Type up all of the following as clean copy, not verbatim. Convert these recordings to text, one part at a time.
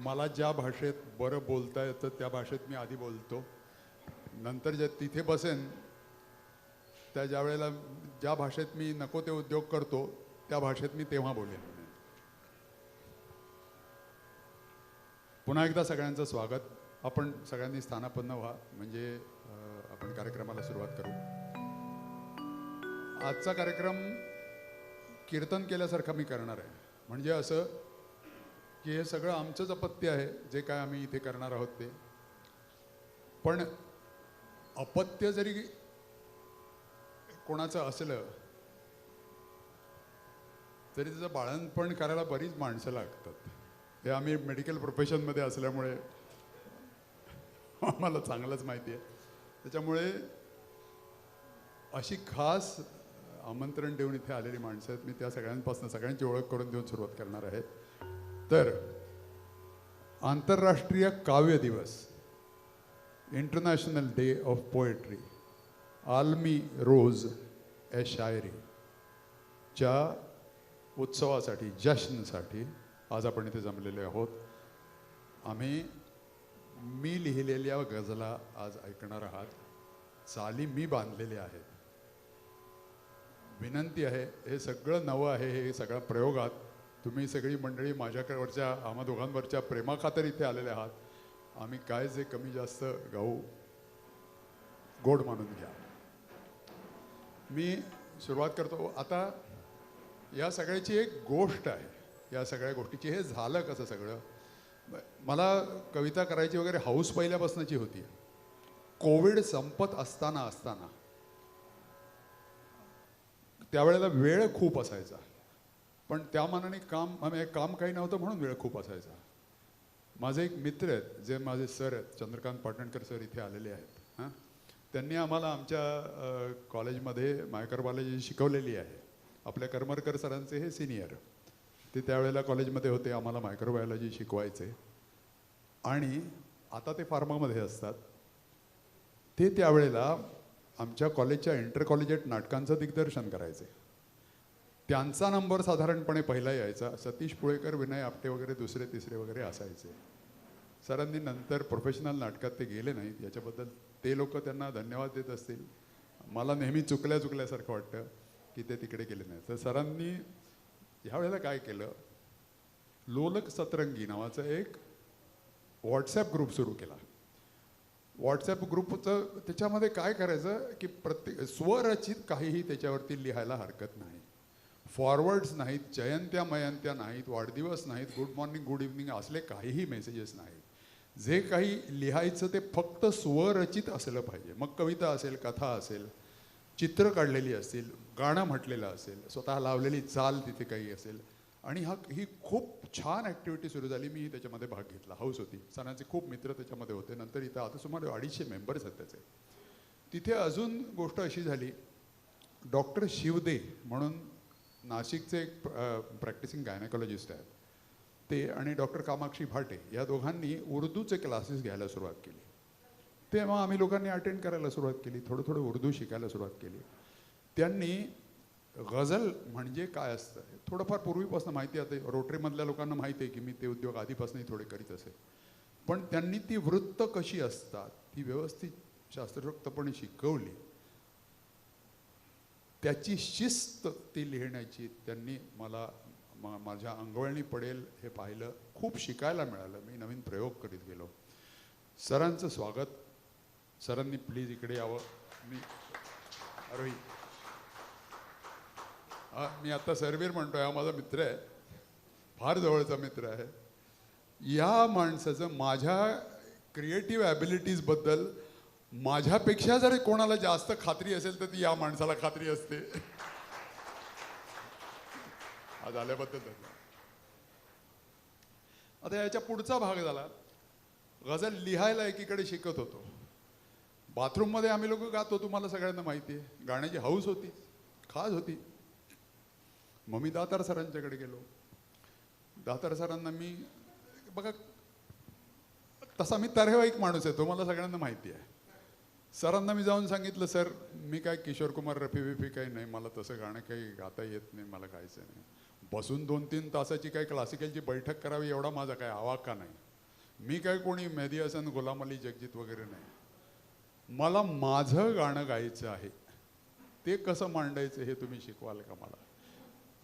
मला ज्या भाषेत बरं बोलता येतं त्या भाषेत मी आधी बोलतो. नंतर जे तिथे बसेन त्या ज्या वेळेला ज्या भाषेत मी नको ते उद्योग करतो त्या भाषेत मी तेव्हा बोलेन. पुन्हा एकदा सगळ्यांचं स्वागत. आपण सगळ्यांनी स्थानापन्न व्हा म्हणजे आपण कार्यक्रमाला सुरुवात करू. आजचा कार्यक्रम कीर्तन केल्यासारखा मी करणार आहे. म्हणजे असं की हे सगळं आमचंच अपत्य आहे जे काय आम्ही इथे करणार आहोत ते. पण अपत्य जरी कोणाचं असलं तरी त्याचं बाळंतपण करायला बरीच माणसं लागतात. हे आम्ही मेडिकल प्रोफेशनमध्ये असल्यामुळे आम्हाला चांगलंच माहिती आहे. त्याच्यामुळे अशी खास आमंत्रण देऊन इथे आलेली माणसं आहेत. मी त्या सगळ्यांपासून सगळ्यांची ओळख करून देऊन सुरुवात करणार आहे. तर आंतरराष्ट्रीय काव्य दिवस, इंटरनॅशनल डे ऑफ पोएट्री, आलमी रोज ए शायरी च्या उत्सवासाठी, जश्नसाठी आज आपण इथे जमलेले आहोत. आम्ही मी लिहिलेल्या गझला आज ऐकणार आहात. चाली मी बांधलेल्या आहेत. विनंती आहे, हे सगळं नवं आहे. हे सगळ्या प्रयोगात तुम्ही सगळी मंडळी माझ्याकडवरच्या आम्हा दोघांवरच्या प्रेमाखातर इथे आलेले आहात. आम्ही काय जे कमी जास्त गाऊ गोड मानून घ्या. मी सुरुवात करतो. आता या सगळ्याची एक गोष्ट आहे. या सगळ्या गोष्टीची हे झालं कसं सगळं. मला कविता करायची वगैरे हाऊस पहिल्यापासूनची होती. कोविड संपत असताना त्यावेळेला वेळ खूप असायचा, पण त्या मानाने काम काही नव्हतं म्हणून वेळ खूप असायचा. माझे एक मित्र आहेत जे माझे सर आहेत, चंद्रकांत पाटणकर सर इथे आलेले आहेत. हां, त्यांनी आम्हाला आमच्या कॉलेजमध्ये मायक्रोबायोलॉजी शिकवलेली आहे. आपल्या करमरकर सरांचे हे सिनियर, ते त्यावेळेला कॉलेजमध्ये होते, आम्हाला मायक्रोबायोलॉजी शिकवायचे. आणि आता ते फार्मामध्ये असतात. ते त्यावेळेला आमच्या कॉलेजच्या इंटर कॉलेजिएट नाटकांचं दिग्दर्शन करायचे. त्यांचा नंबर साधारणपणे पहिला यायचा. सतीश पुळेकर, विनय आपटे वगैरे दुसरे तिसरे वगैरे असायचे. सरांनी नंतर प्रोफेशनल नाटकात ते गेले नाहीत, याच्याबद्दल ते लोक त्यांना धन्यवाद देत असतील. मला नेहमी चुकल्यासारखं वाटतं की ते तिकडे गेले नाहीत. तर सरांनी ह्यावेळेला काय केलं, लोलक सतरंगी नावाचा एक व्हॉट्सॲप ग्रुप सुरू केला. व्हॉट्सॲप ग्रुपचं त्याच्यामध्ये काय करायचं की प्रत्येक स्वरचित काहीही त्याच्यावरती लिहायला हरकत नाही. फॉरवर्ड्स नाहीत, जयंत्या मयंत्या नाहीत, वाढदिवस नाहीत, गुड मॉर्निंग गुड इव्हनिंग असले काहीही मेसेजेस नाहीत. जे काही लिहायचं ते फक्त स्वरचित असलं पाहिजे. मग कविता असेल, कथा असेल, चित्र काढलेली असतील, गाणं म्हटलेलं असेल, स्वतः लावलेली चाल तिथे काही असेल. आणि ही खूप छान ॲक्टिव्हिटी सुरू झाली. मी त्याच्यामध्ये भाग घेतला, हाऊस होती. सणाचे खूप मित्र त्याच्यामध्ये होते. नंतर इथं आता सुमारे 250 मेंबर्स आहेत त्याचे. तिथे अजून गोष्ट अशी झाली, डॉक्टर शिवदे म्हणून नाशिकचे एक प्रॅक्टिसिंग गायनेकॉलॉजिस्ट आहेत ते, आणि डॉक्टर कामाक्षी भाटे या दोघांनी उर्दूचे क्लासेस घ्यायला सुरुवात केली. तेव्हा आम्ही लोकांनी अटेंड करायला सुरुवात केली, थोडं उर्दू शिकायला सुरुवात केली. त्यांनी गझल म्हणजे काय असतं थोडंफार पूर्वीपासून माहिती आहे. रोटरीमधल्या लोकांना माहिती आहे की मी ते उद्योग आधीपासूनही थोडे करीत असे. पण त्यांनी ती वृत्त कशी असतात ती व्यवस्थित शास्त्रोक्तपणे शिकवली. त्याची शिस्त ती लिहिण्याची त्यांनी मला माझ्या अंगवळणी पडेल हे पाहिलं. खूप शिकायला मिळालं. मी नवीन प्रयोग करीत गेलो. सरांचं स्वागत. सरांनी प्लीज इकडे यावं. मी आता सरवीर म्हणतोय, हा माझा मित्र आहे, फार जवळचा मित्र आहे. या माणसाचं माझ्या क्रिएटिव्ह ॲबिलिटीजबद्दल माझ्यापेक्षा जर कोणाला जास्त खात्री असेल तर ती या माणसाला खात्री असते. आज आल्याबद्दल धन्यवाद. आता याच्या पुढचा भाग झाला. गझल लिहायला एकीकडे शिकत होतो. बाथरूममध्ये आम्ही लोक गातो, तुम्हाला सगळ्यांना माहिती आहे. गाण्याची हौस होती, खास होती. मग मी दातार सरांच्याकडे गेलो. दातार सरांना मी बघा, तसा मी तर्हेवाईक माणूस आहे, तो मला सगळ्यांना माहिती आहे. सरांना मी जाऊन सांगितलं, सर मी काय किशोर कुमार रफी बिफी काही नाही, मला तसं गाणं काही गाता येत नाही, मला गायचं नाही. बसून 2-3 तासाची काय क्लासिकलची बैठक करावी एवढा माझा काय आवाका नाही. मी काय कोणी मेहदी हसन, गुलाम अली, जगजीत वगैरे नाही. मला माझं गाणं गायचं आहे, ते कसं मांडायचं हे तुम्ही शिकवाल का मला?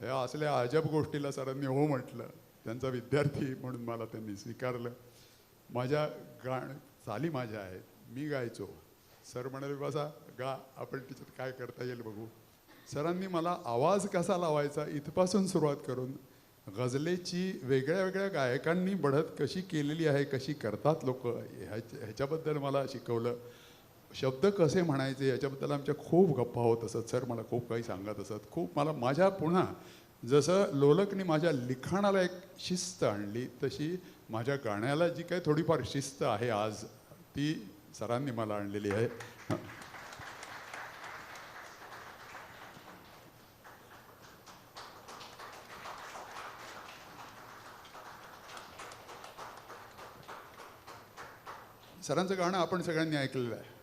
या असल्या अजब गोष्टीला सरांनी हो म्हटलं. त्यांचा विद्यार्थी म्हणून मला त्यांनी स्वीकारलं. माझ्या चाली माझ्या आहेत, मी गायचो. सर म्हणाले बसा गा, आपण त्याच्यात काय करता येईल बघू. सरांनी मला आवाज कसा लावायचा इथपासून सुरुवात करून गझलेची वेगळ्या वेगळ्या गायकांनी बढत कशी केलेली आहे, कशी करतात लोक, ह्याच्याबद्दल मला शिकवलं. शब्द कसे म्हणायचे याच्याबद्दल आमच्या खूप गप्पा होत असत. सर मला खूप काही सांगत असत. खूप मला माझ्या पुन्हा जसं लोलकनी माझ्या लिखाणाला एक शिस्त आणली, तशी माझ्या गाण्याला जी काही थोडीफार शिस्त आहे आज, ती सरांनी मला आणलेली आहे. सरांचं गाणं आपण सगळ्यांनी ऐकलेलं आहे.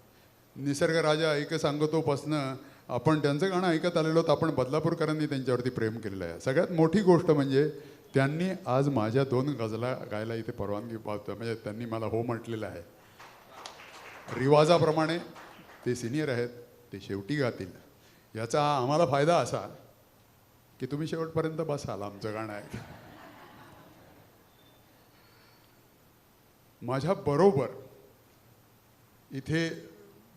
निसर्ग राजा ऐक सांगतो पासनं आपण त्यांचं गाणं ऐकत आलेलो आहोत. आपण बदलापूरकरांनी त्यांच्यावरती प्रेम केलेलं आहे. सगळ्यात मोठी गोष्ट म्हणजे त्यांनी आज माझ्या 2 गझला गायला इथे परवानगी पावतं, म्हणजे त्यांनी मला हो म्हटलेलं आहे. रिवाजाप्रमाणे ते सिनियर आहेत, ते शेवटी गातील. याचा आम्हाला फायदा असा की तुम्ही शेवटपर्यंत बसाल आमचं गाणं ऐक. माझ्या बरोबर इथे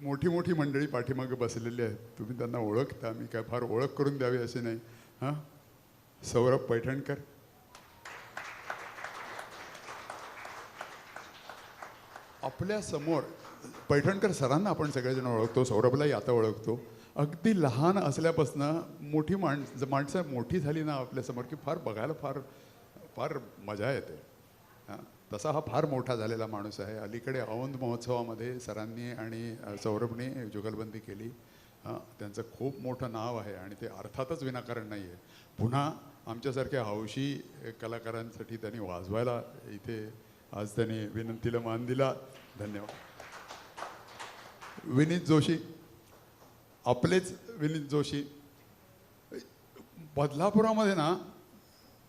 मोठी मोठी मंडळी पाठीमागे बसलेली आहेत. तुम्ही त्यांना ओळखता, मी काय फार ओळख करून द्यावी असे नाही. हां, सौरभ पैठणकर, आपल्या समोर. पैठणकर सरांना आपण सगळेजण ओळखतो, सौरभलाही आता ओळखतो. अगदी लहान असल्यापासून मोठी माणसं मोठी झाली ना आपल्यासमोर की फार बघायला फार फार मजा येते. हां, तसा हा फार मोठा झालेला माणूस आहे. अलीकडे औंध महोत्सवामध्ये सरांनी आणि सौरभने जुगलबंदी केली. हां, त्यांचं खूप मोठं नाव आहे आणि ते अर्थातच विनाकारण नाही आहे. पुन्हा आमच्यासारख्या हौशी कलाकारांसाठी त्यांनी वाजवायला इथे आज त्यांनी विनंतीला मान दिला. धन्यवाद. विनीत जोशी, आपलेच विनीत जोशी. बदलापुरामध्ये ना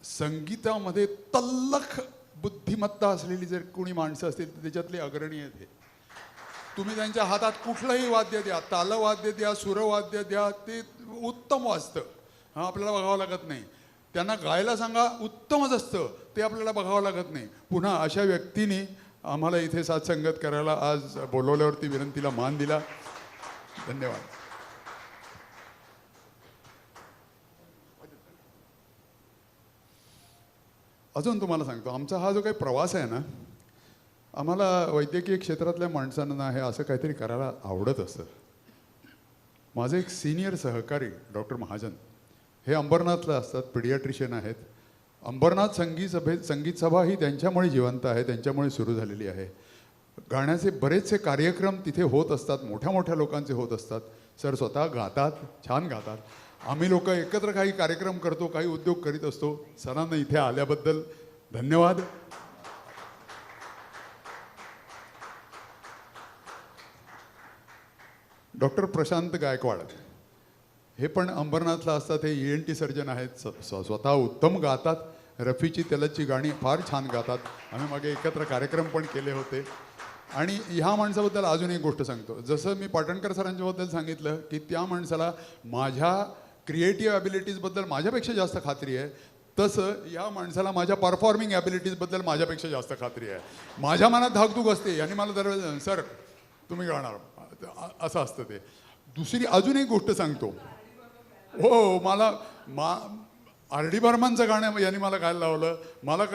संगीतामध्ये तल्लख बुद्धिमत्ता असलेली जर कोणी माणसं असतील तर त्याच्यातले अग्रणी आहेत हे. तुम्ही त्यांच्या हातात कुठलंही वाद्य द्या, तालवाद्य द्या, सुरवाद्य द्या, ते उत्तम वाजतं. हां, आपल्याला बघावं लागत नाही. त्यांना गायला सांगा, उत्तमच असतं, ते आपल्याला बघावं लागत नाही. पुन्हा अशा व्यक्तीने आम्हाला इथे साथसंगत करायला आज बोलवल्यावरती विनंतीला मान दिला. धन्यवाद. अजून तुम्हाला सांगतो, आमचा हा जो काही प्रवास आहे ना, आम्हाला वैद्यकीय क्षेत्रातल्या माणसांना हे असं काहीतरी करायला आवडत असतं. माझे एक सिनियर सहकारी डॉक्टर महाजन हे अंबरनाथला असतात, पिडियाट्रिशियन आहेत. अंबरनाथ संगीत सभा ही त्यांच्यामुळे जिवंत आहे, त्यांच्यामुळे सुरू झालेली आहे. गाण्याचे बरेचसे कार्यक्रम तिथे होत असतात, मोठ्या मोठ्या लोकांचे होत असतात. सर स्वतः गातात, छान गातात. आम्ही लोक एकत्र काही कार्यक्रम करतो, काही उद्योग करीत असतो. सरांना इथे आल्याबद्दल धन्यवाद. डॉक्टर प्रशांत गायकवाड हे पण अंबरनाथला असतात. हे ENT सर्जन आहेत, स्वतः उत्तम गातात. रफीची तेलची गाणी फार छान गातात. आम्ही मागे एकत्र कार्यक्रम पण केले होते. आणि ह्या माणसाबद्दल अजून एक गोष्ट सांगतो. जसं मी पाटणकर सरांच्याबद्दल सांगितलं की त्या माणसाला माझ्या क्रिएटिव्ह ॲबिलिटीजबद्दल माझ्यापेक्षा जास्त खात्री आहे, तसं या माणसाला माझ्या परफॉर्मिंग ॲबिलिटीजबद्दल माझ्यापेक्षा जास्त खात्री आहे. माझ्या मनात धाकधूक असते आणि मला दरवेळेस सर तुम्ही गाणार असं असतं ते. दुसरी अजून एक गोष्ट सांगतो. हो, मला RD बर्मनचं गाणं यांनी मला गायला लावलं. मला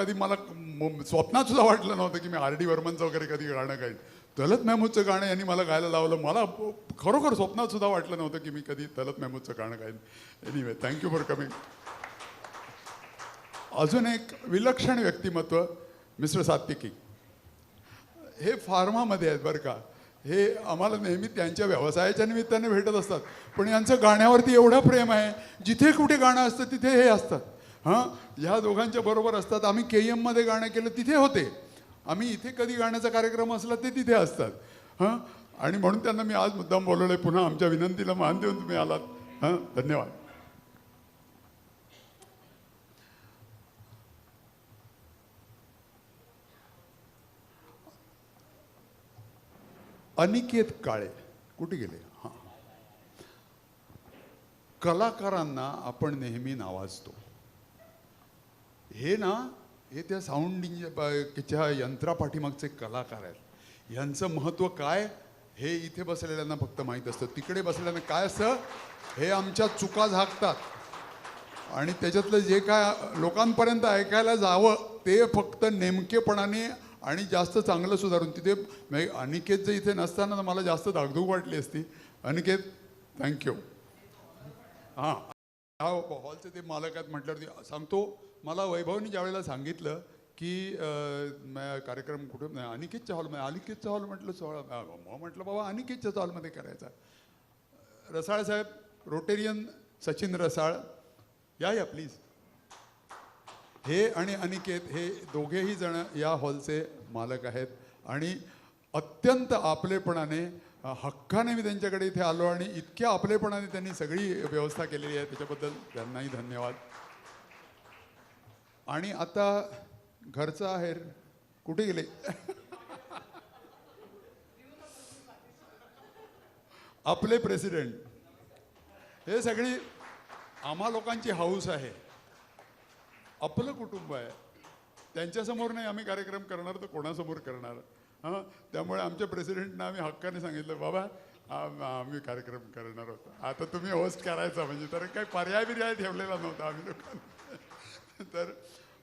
स्वप्नात सुद्धा वाटलं नव्हतं की मी RD बर्मनचं वगैरे कधी गाणं गाईन. तलत महमूदचं गाणं यांनी मला गायला लावलं. मला खरोखर स्वप्नात सुद्धा वाटलं नव्हतं की मी कधी तलत महमूदचं गाणं गाईन. Anyway, thank you for coming. अजून एक विलक्षण व्यक्तिमत्व मिस्टर सात्विकी. हे फार्मामध्ये आहेत बरं का. हे आम्हाला नेहमी त्यांच्या व्यवसायाच्या निमित्ताने भेटत असतात, पण यांचं गाण्यावरती एवढं प्रेम आहे. जिथे कुठे गाणं असतं तिथे हे असतात. हां, ह्या दोघांच्या बरोबर असतात. आम्ही KM मध्ये गाणं केलं तिथे होते. आम्ही इथे कधी गाण्याचा कार्यक्रम असला ते तिथे असतात. हां, आणि म्हणून त्यांना मी आज मुद्दाम बोलवलंय. पुन्हा आमच्या विनंतीला मान देऊन तुम्ही आलात. हां, धन्यवाद. अनिकेत काळे कुठे गेले? हां, कलाकारांना आपण नेहमी नावाजतो. हे ना, हे त्या साऊंडच्या यंत्रापाठीमागचे कलाकार आहेत. यांचं महत्त्व काय हे इथे बसलेल्यांना फक्त माहीत असतं. तिकडे बसलेल्यांना काय असतं हे आमच्या चुका झाकतात आणि त्याच्यातलं जे काय लोकांपर्यंत ऐकायला जावं ते फक्त नेमकेपणाने आणि जास्त चांगलं सुधारून. तिथे म्हणजे अनिकेत जर इथे नसताना मला जास्त धाकधूक वाटली असती. अनिकेत थँक्यू. हां, हा हॉलचे ते मालक आहेत म्हटल्यावरती सांगतो. मला वैभवनी ज्यावेळेला सांगितलं की कार्यक्रम कुठे अनिकेतच्या हॉलमध्ये, अनिकेतचा हॉल म्हटलं सोहळा, मग म्हटलं बाबा अनिकेतच्याच हॉलमध्ये करायचा. रसाळ साहेब, रोटेरियन सचिन रसाळ, या प्लीज. हे आणि अनिकेत हे दोघेही जण या हॉलचे मालक आहेत आणि अत्यंत आपलेपणाने हक्काने मी त्यांच्याकडे इथे आलो आणि इतक्या आपलेपणाने त्यांनी सगळी व्यवस्था केलेली आहे, त्याच्याबद्दल त्यांनाही धन्यवाद. आणि आता घरचा आहेर कुठे गेले? आपले प्रेसिडेंट. हे सगळी आम्हा लोकांची हौस आहे. आपलं कुटुंब आहे, त्यांच्यासमोर नाही आम्ही कार्यक्रम करणार तर कोणासमोर करणार? हां, त्यामुळे आमच्या प्रेसिडेंटना आम्ही हक्काने सांगितलं बाबा आम्ही कार्यक्रम करणार होतो, आता तुम्ही होस्ट करायचा. म्हणजे तर काही पर्याय ठेवलेला नव्हता आम्ही लोकांना. तर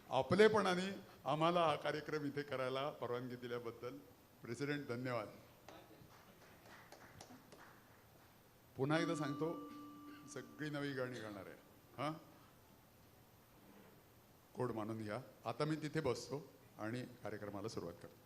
आपलेपणाने आम्हाला हा कार्यक्रम इथे करायला परवानगी दिल्याबद्दल प्रेसिडेंट धन्यवाद. पुन्हा एकदा सांगतो, सगळी नवी गाणी गाणार आहे. हां, कोड मानून घ्या. आता मी तिथे बसतो आणि कार्यक्रमाला सुरुवात करतो.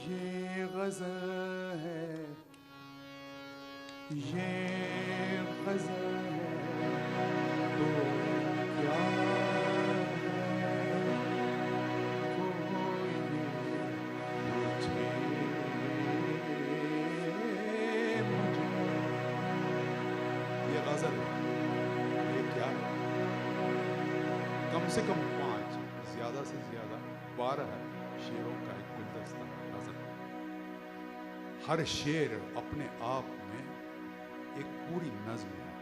ये गज़ल है, ये गज़ल है तो क्या है, कोई मुझे ये गज़ल ये क्या है? कम से कम 5, ज़्यादा से ज़्यादा 12 शेरों का एक गुलदस्ता गज़ल। हर शेर अपने आप में एक पूरी नज्म है।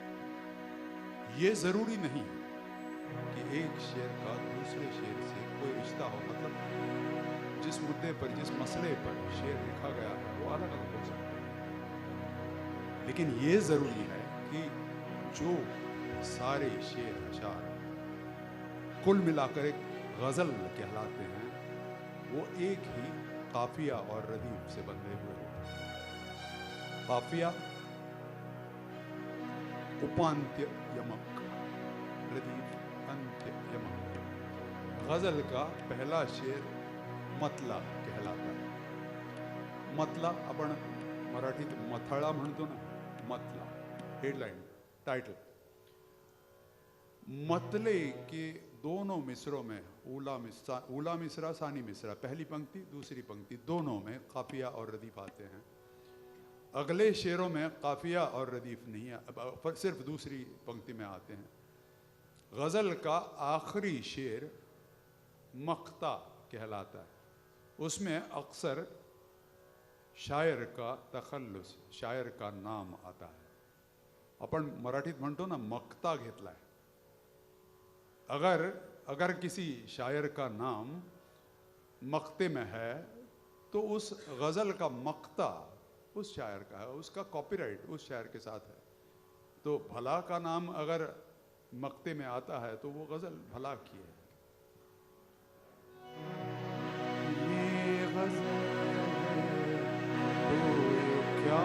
ये जरूरी नहीं कि एक शेर का दूसरे शेर से कोई रिश्ता हो, मतलब जिस मुद्दे पर, जिस मसले पर शेर लिखा गया है वो अलग अलग हो सकता है, लेकिन ये जरूरी है कि जो सारे शेर अशार कुल मिलाकर एक गजल कहलाते हैं वो एक ही काफिया और रदीफ से बंधे हुए होते हैं। काफिया उपांत्य यमक, रदीफ अंत्य यमक। गजल का पहला शेर मतला कहलाता है। मतला आपण मराठीत मथळा म्हणतो ना, मतला हेडलाइन टाइटल। मतले के दोनों मिसरों में ऊला मिसरा सानी मिसरा, पहली पंक्ति दूसरी पंक्ति दोनों में काफिया और रदीफ आते हैं। अगले शेरों में काफिया और रदीफ नहीं है, सिर्फ दूसरी पंक्ति में आते हैं। गजल का आखिरी शेर मक्ता कहलाता है। उसमें अक्सर शायर का तखल्लुस, शायर का नाम आता है. आपण मराठीत म्हणतो ना मक्ता घेतलाय. अगर किसी शायर का नाम मक्ते में है तो उस गज़ल का मक्ता उस शायर का है, उसका कॉपीराइट उस शायर के साथ है. तो भला का नाम अगर मक्ते में आता है तो वो गज़ल भला की है. ये गज़ल तो क्या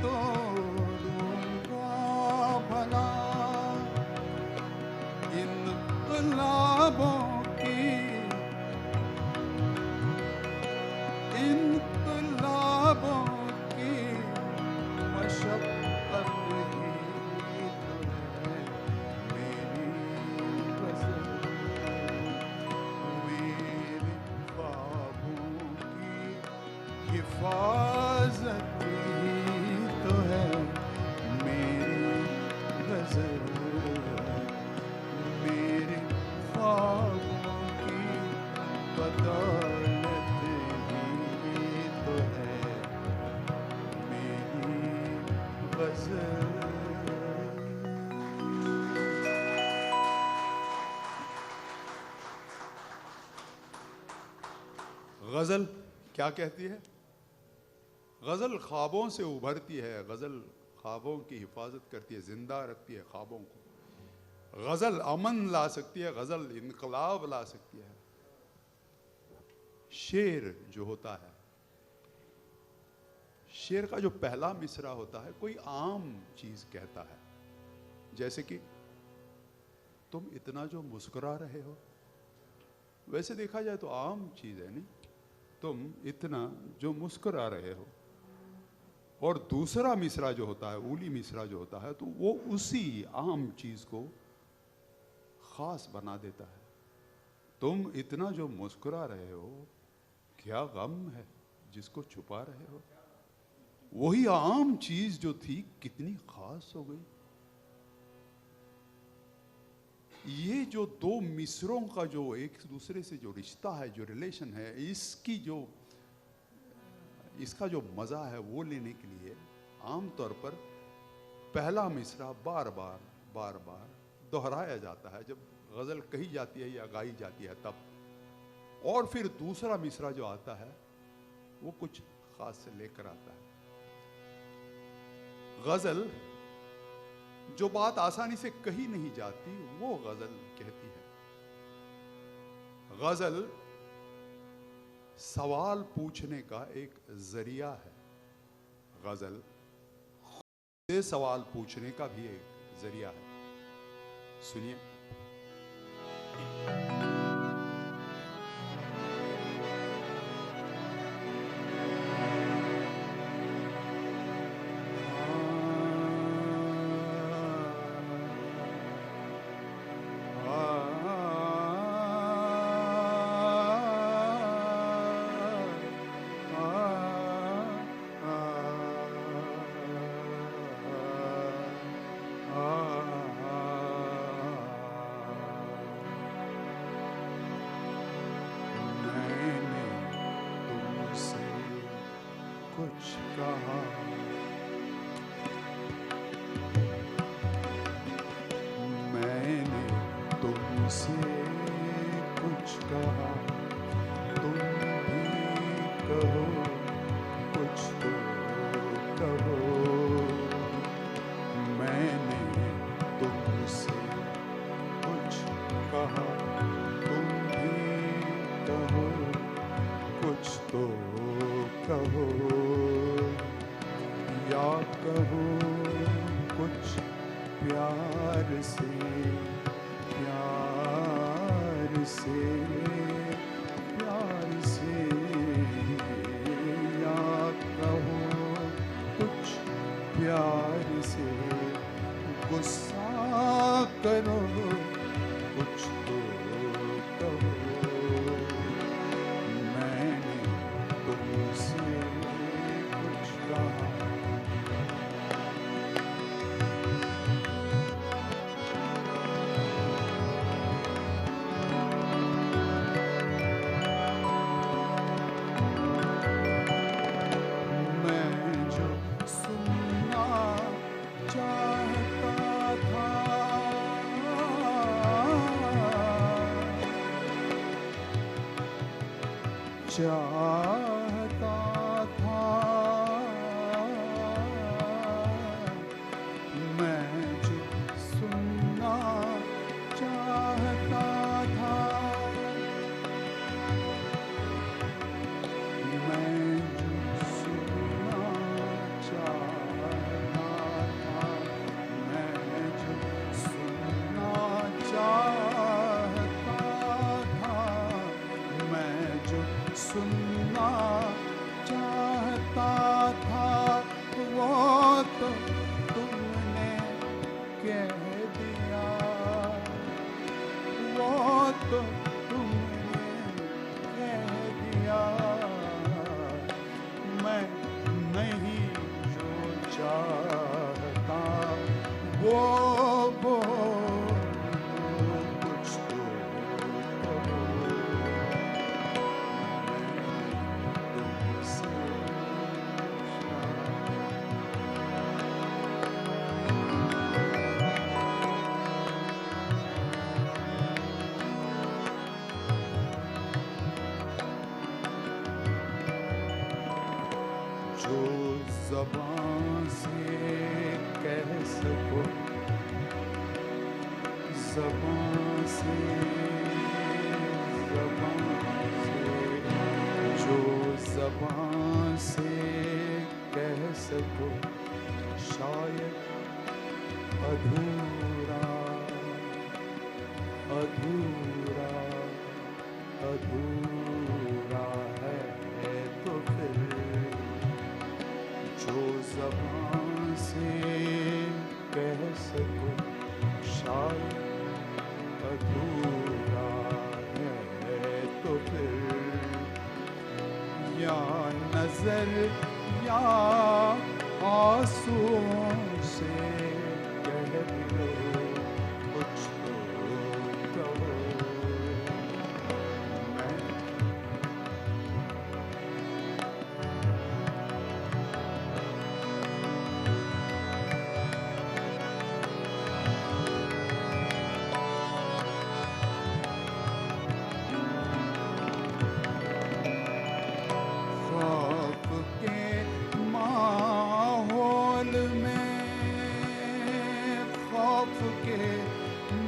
तोड़ूंगा भला इन गुलाबों की, इन गुलाबों की मशक्कत ही तो है मेरी गज़ल, मेरे ख्वाबों की हिफाजत ही तो है मेरी गज़ल, मेरे ख्वाबों की बदौलत ही तो है मेरी गज़ल। गज़ल क्या कहती है? गज़ल ख्वाबों से उभरती है, गज़ल ख्वाबों की हिफाजत करती है, जिंदा रखती है ख्वाबों को। गज़ल अमन ला सकती है, गज़ल इनकलाब ला सकती है। शेर जो होता है, शेर का जो पहला मिसरा होता है कोई आम चीज कहता है, जैसे कि तुम इतना जो मुस्कुरा रहे हो, वैसे देखा जाए तो आम चीज है नहीं, तुम इतना जो मुस्कुरा रहे हो। और दूसरा मिसरा जो होता है, ऊली मिसरा जो होता है, तो वो उसी आम चीज को खास बना देता है। तुम इतना जो मुस्कुरा रहे हो, क्या गम है जिसको छुपा रहे हो। वही आम चीज जो थी कितनी खास हो गई। ये जो दो मिसरों का जो एक दूसरे से जो रिश्ता है, जो रिलेशन है, इसका जो मजा है वो लेने के लिए आमतौर पर पहला मिसरा बार बार दोहराया जाता है जब गजल कही जाती है या गाई जाती है तब। और फिर दूसरा मिसरा जो आता है वो कुछ खास से लेकर आता है। गजल जो बात आसानी से कही नहीं जाती वो गजल कहती है। गजल सवाल पूछने का एक जरिया है। गजल से सवाल पूछने का भी एक जरिया है। सुनिए। कुछ कहा मैंने तुमसे, कुछ कहा तुम भी कहो, कुछ तो कहो। मैंने तुमसे कुछ कहा तुम भी कहो, कुछ तो कहो। या कहो कुछ प्यार से, प्यार से, प्यार से। या कहो कुछ प्यार से, गुस्सा करो कुछ तो कहो। मैंने तुमसे कुछ कहा। चाहता था मैं जो सुनना चाहता था, मैं जो सुनना चाहता सको ज़बान से, जो ज़बान से कह सको शायद अधूरा अधूरा अधूरा है तो फिर जो ज़बान से कह सको शायद अधूरा है तो फिर या नजर या आंसुओं से कह दो कुछ तो कहो।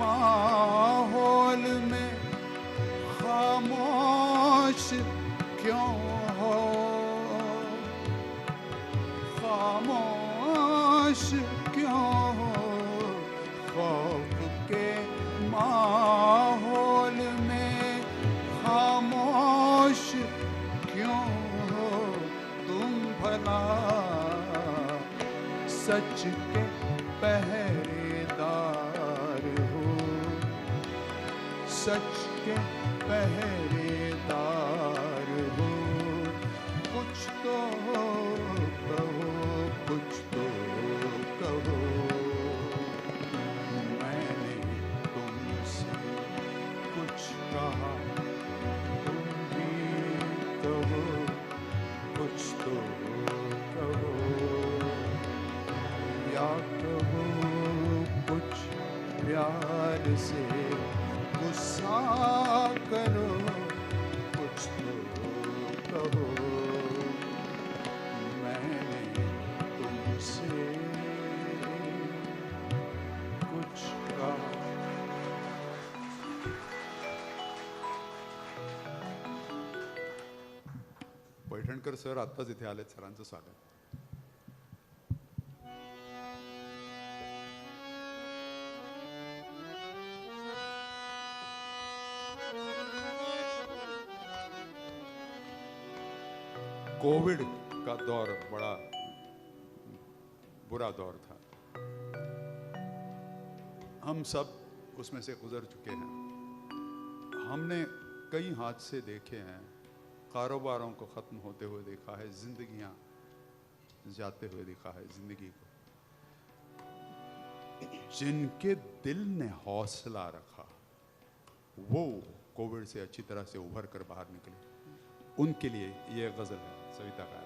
माहौल में खामोश क्यों हो, खामोश क्यों हो, खौफ के माहौल में खामोश क्यों हो तुम भला सच के पहरेदार हो, सच के पहरेदार हो। कुछ तो कहो, कुछ तो कहो। मैंने तुमसे कुछ कहा, तुम भी कहो, कुछ तो कहो। या कहो कुछ प्यार से गुस्सा करो, कुछ तो कहो। मैंने तुमसे कुछ कहा। पैठणकर सर आत्ताच इथे आलेत, सरांचं स्वागत. कोविड का दौर बड़ा बुरा दौर था, हम सब उसमें से गुजर चुके हैं. हमने कई हादसे देखे हैं, कारोबारों को ख़त्म होते हुए देखा है, जिंदगियां जाते हुए देखा है. जिंदगी को जिनके दिल ने हौसला रखा वो कोविड से अच्छी तरह से उभर कर बाहर निकले. उनके लिए ये गजल है सविता का.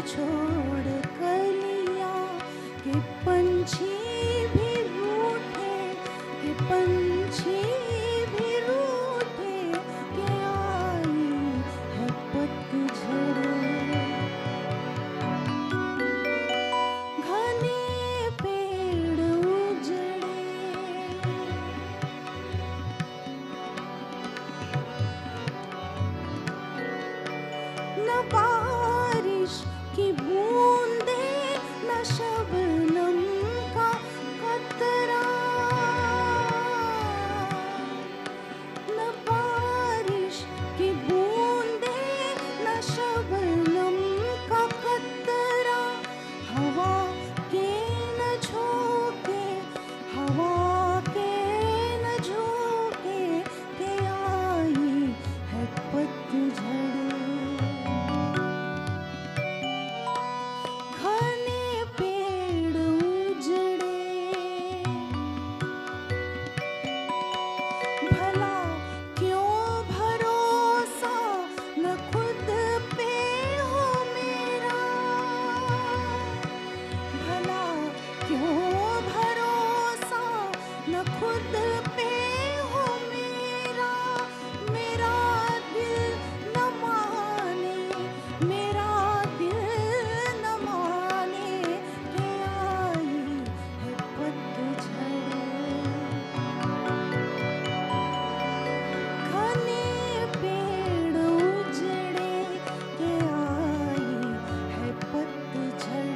छोड़ कलियां के पंछी भी रूठे शबनम का कतरा, न बारिश की बूंदे, न शबनम का कतरा, हवा के न झोंके, हवा के न झोंके, के आई है पतझड़। घने पेड़ उजड़े, भला क्यों भरोसा न खुद पे हो मेरा, भला क्यों भरोसा न खुद पे हो मेरा, मेरा दिल न माने, मेरा दिल न माने, के आई है पतझड़। घने पेड़ उजड़े, के आई है पतझड़।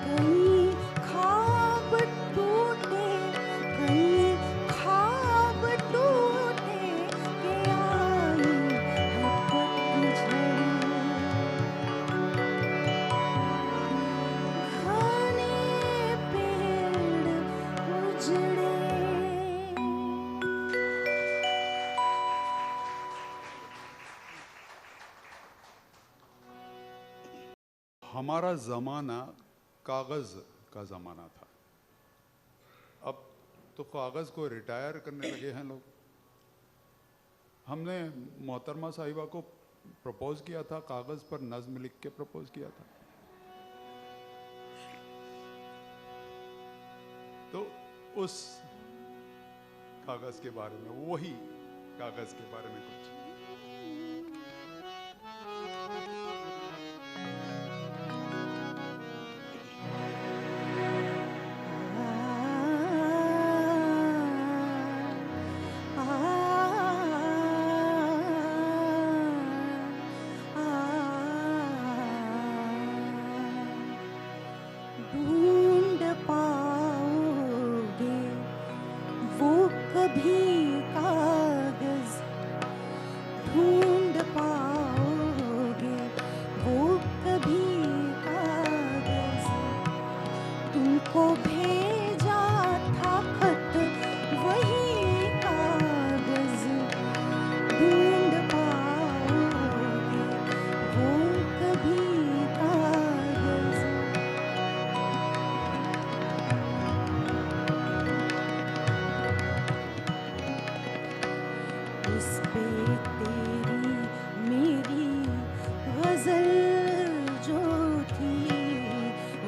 कहीं ख्वाब टूटे, कहीं ख्वाब टूटे, के आई है पतझड़। घने पेड़ उजड़े। हमारा ज़माना कागज़ का ज़माना था। अब तो कागज़ को रिटायर करने लगे हैं लोग। हमने मोहतरमा साहिबा को प्रपोज किया था, कागज़ पर नज़्म लिख के प्रपोज किया था। तो उस कागज़ के बारे में, वही कागज़ के बारे में कुछ। ढूंढ पाओगे वो कभी कागज, ढूंढ पाओगे वो कभी कागज, तुमको भेजा था खत वही कागज, ढूंढ पाओगे वो कभी कागज। उस पे तेरी मेरी गजल जो थी,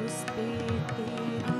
उस पे तेरी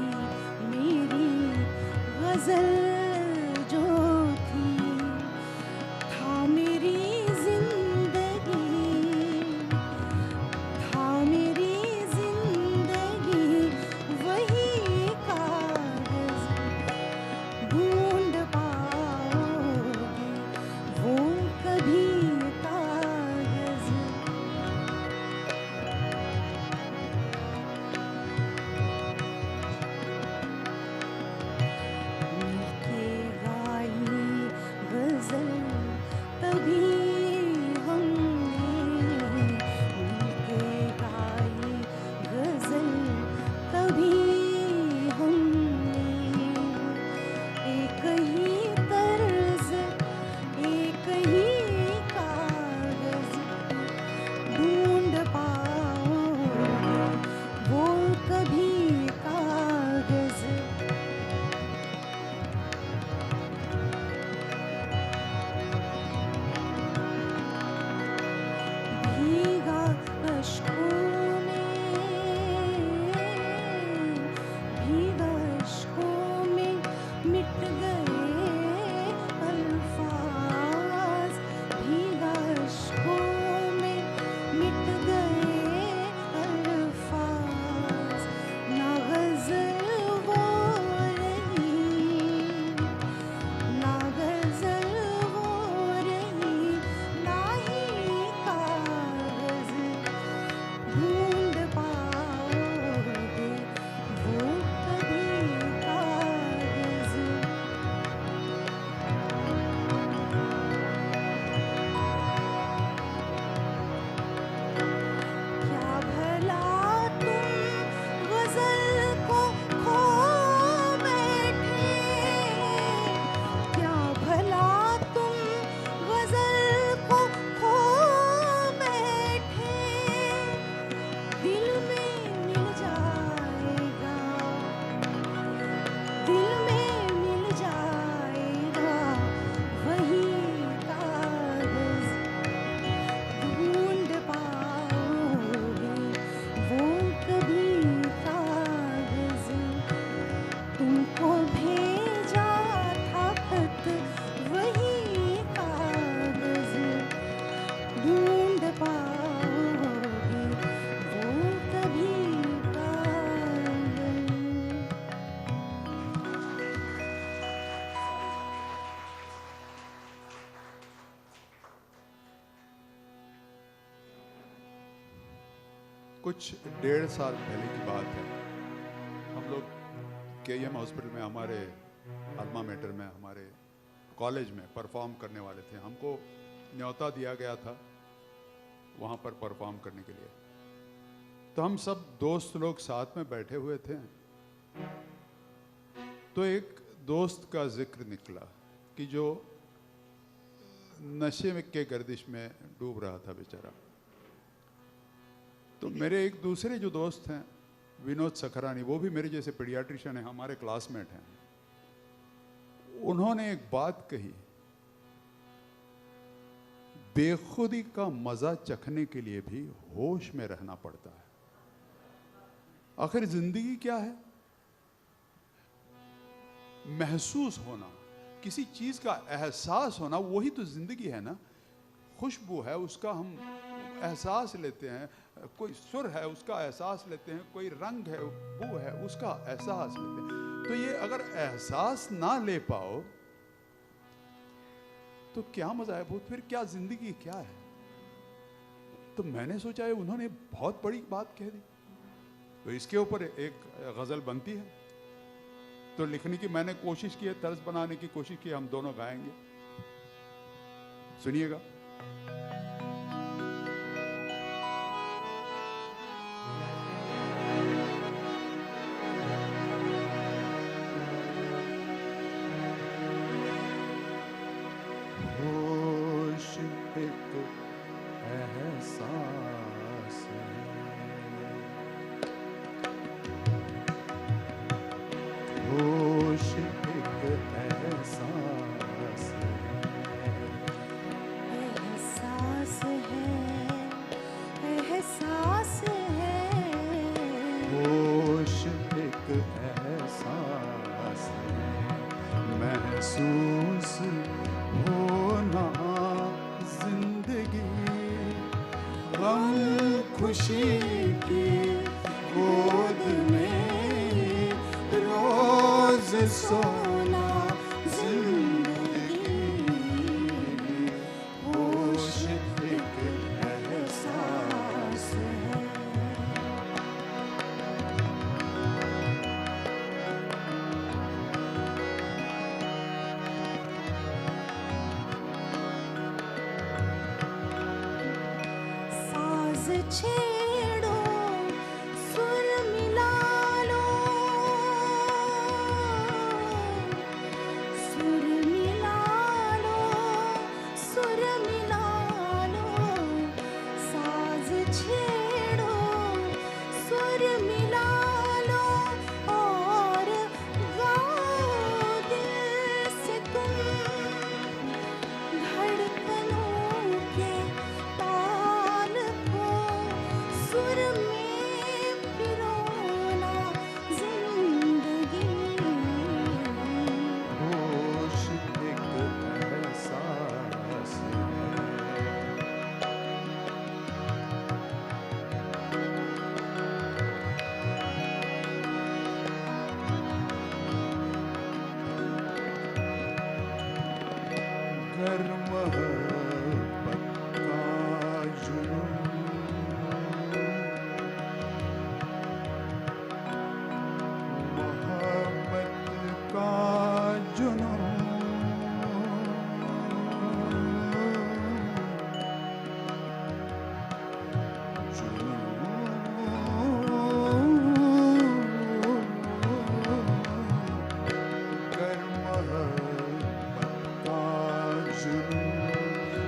कुछ 1.5 साल पहले की बात है। हम लोग KEM हॉस्पिटल में, हमारे अल्मा मेटर में, हमारे कॉलेज में परफॉर्म करने वाले थे। हमको न्योता दिया गया था वहाँ पर परफॉर्म करने के लिए। तो हम सब दोस्त लोग साथ में बैठे हुए थे, तो एक दोस्त का जिक्र निकला कि जो नशे में के गर्दिश में डूब रहा था बेचारा। तो मेरे एक दूसरे जो दोस्त हैं विनोद सखरानी, वो भी मेरे जैसे पीडियाट्रिशियन हैं, हमारे क्लासमेट हैं। उन्होंने एक बात कही, बेखुदी का मजा चखने के लिए भी होश में रहना पड़ता है। आखिर जिंदगी क्या है? महसूस होना, किसी चीज का एहसास होना, वही तो जिंदगी है ना। खुशबू है, उसका हम एहसास लेते हैं, कोई सुर है उसका एहसास लेते हैं, कोई रंग है, बू है, उसका एहसास लेते हैं। तो ये अगर एहसास ना ले पाओ तो क्या मजा है, फिर क्या जिंदगी क्या है? तो मैंने सोचा है उन्होंने बहुत बड़ी बात कह दी, तो इसके ऊपर एक गजल बनती है। तो लिखने की मैंने कोशिश की है, तर्ज बनाने की कोशिश की, हम दोनों गाएंगे, सुनिएगा। होश एक एहसास है, होश एक एहसास एहसास है, एहसास है, होश एक एहसास है, महसूस होना जिंदगी, गम खुशी की गोद में रोज सोना जिंदगी, होश एक एहसास है। साज छेड़ो, सुर मिला लो, सुर मिला लो, सुर मिला लो, साज छेड़ो, सुर मिला लो, और गाओ दिल से तुम धड़कनों के ताल को, सुर में पिरोना जिंदगी, होश एक एहसास है। गर मोहब्बत का जुनून, मोहब्बत का जुनून, गर मोहब्बत का जुनून,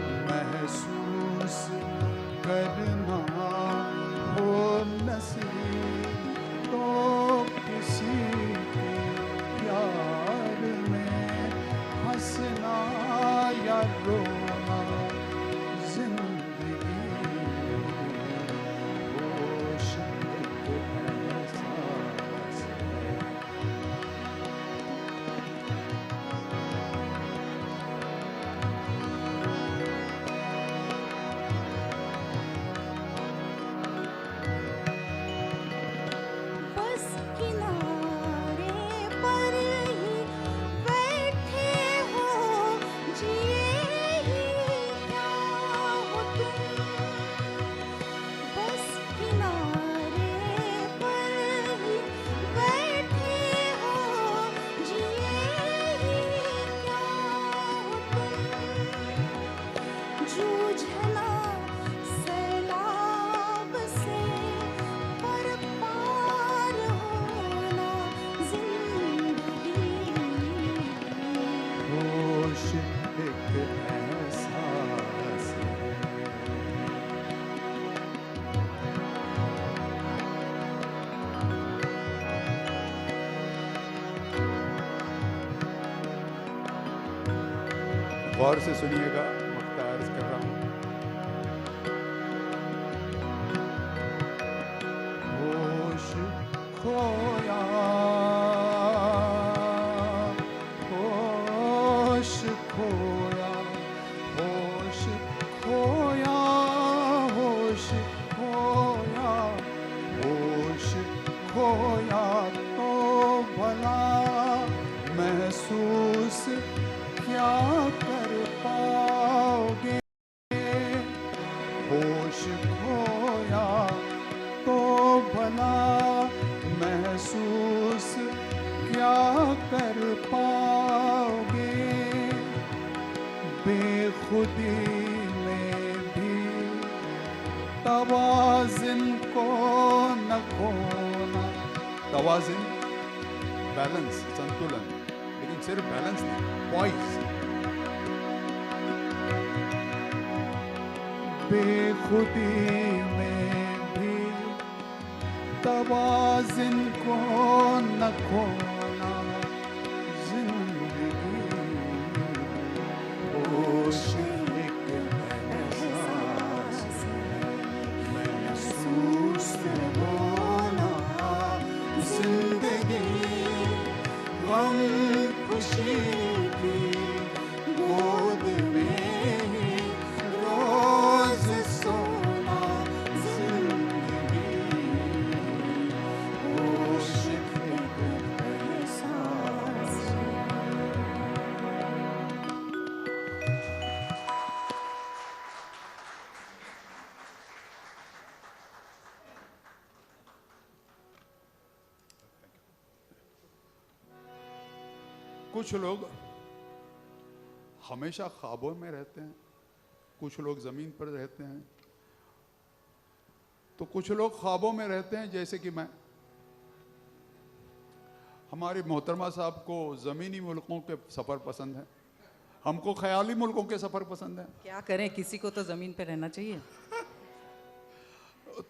गौर से सुनिएगा, मक्ता अर्ज कर रहा हूं। होश खोया, होश खोया, होश खोया, होश खोया, होश खोया तो भला महसूस क्या कर पाओगे। होश खोया तो भला महसूस क्या कर पाओगे। बेखुदी में भी तवाज़ुन को न खोना। तवाज़ुन बैलेंस, संतुलन, लेकिन सिर्फ बैलेंस नहीं, पॉइज। बेखुदी में भी तवाज़ुन को न खोना। जिंदगी होश एक एहसास महसूस होना। जिंदगी गम खुशी की गोद में रोज सोना। जिंदगी होश एक एहसास। कुछ लोग हमेशा ख्वाबों में रहते हैं, कुछ लोग ज़मीन पर रहते हैं। तो कुछ लोग ख्वाबों में रहते हैं, जैसे कि मैं। हमारी मोहतरमा साहब को ज़मीनी मुल्कों के सफ़र पसंद है, हमको ख्याली मुल्कों के सफ़र पसंद है। क्या करें, किसी को तो जमीन पे रहना चाहिए।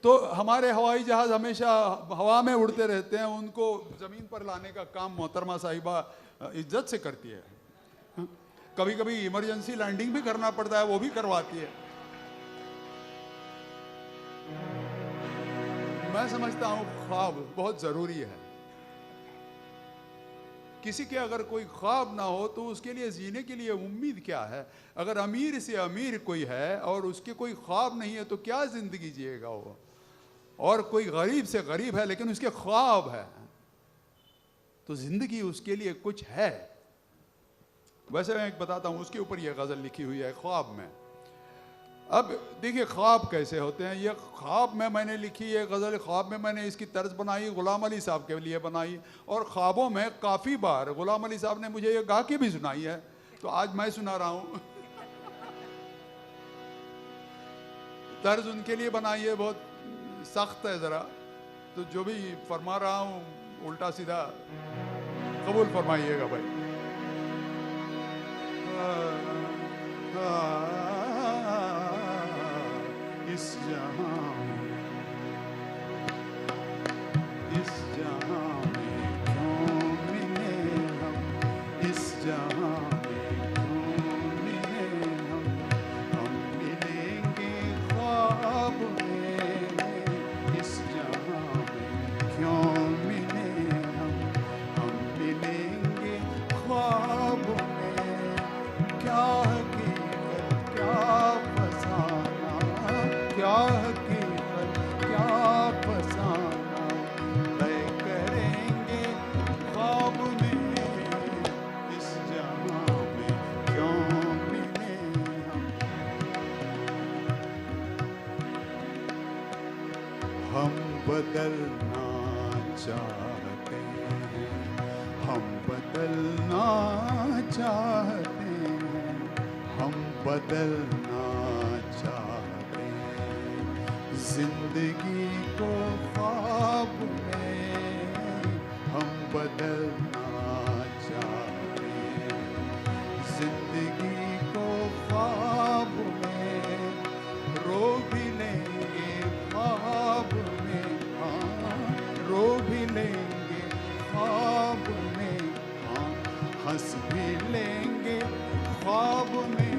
तो हमारे हवाई जहाज़ हमेशा हवा में उड़ते रहते हैं, उनको ज़मीन पर लाने का काम मोहतरमा साहिबा इज्जत से करती है। कभी कभी इमरजेंसी लैंडिंग भी करना पड़ता है, वो भी करवाती है। मैं समझता हूँ ख्वाब बहुत ज़रूरी है। किसी के अगर कोई ख्वाब ना हो तो उसके लिए जीने के लिए उम्मीद क्या है। अगर अमीर से अमीर कोई है और उसके कोई ख्वाब नहीं है तो क्या ज़िंदगी जिएगा वो। और कोई गरीब से गरीब है लेकिन उसके ख्वाब है तो ज़िंदगी उसके लिए कुछ है। वैसे मैं एक बताता हूँ, उसके ऊपर यह गज़ल लिखी हुई है, ख्वाब में। अब देखिए ख्वाब कैसे होते हैं। ये ख्वाब में मैंने लिखी ये गज़ल, ख्वाब में मैंने इसकी तर्ज बनाई, ग़ुलाम अली साहब के लिए बनाई। और ख्वाबों में काफ़ी बार ग़ुलाम अली साहब ने मुझे ये गा के भी सुनाई है, तो आज मैं सुना रहा हूँ। तर्ज उनके लिए बनाई है, बहुत सख्त है ज़रा, तो जो भी फरमा रहा हूँ उल्टा सीधा कबूल फरमाइएगा भाई। इस जहां में क्यों मिले हम, इस जहां में क्यों मिले हम मिलेंगे ख्वाब में। इस जहां में क्यों मिले हम मिलेंगे ख्वाब में। क्या हकीकत क्या फसाना, क्या हकीकत क्या फसाना तय करेंगे ख्वाब में। इस जहां में क्यों मिले हम बदलना चाहते हैं, हम बदलना चाहते हैं, हम बदलना चाहते हैं जिंदगी को ख्वाब में। हम बदलना चाहते हैं जिंदगी को ख्वाब में। रो भी लेंगे ख्वाब में, हाँ रो भी लेंगे ख्वाब में, हाँ हंस भी लेंगे ख्वाब में।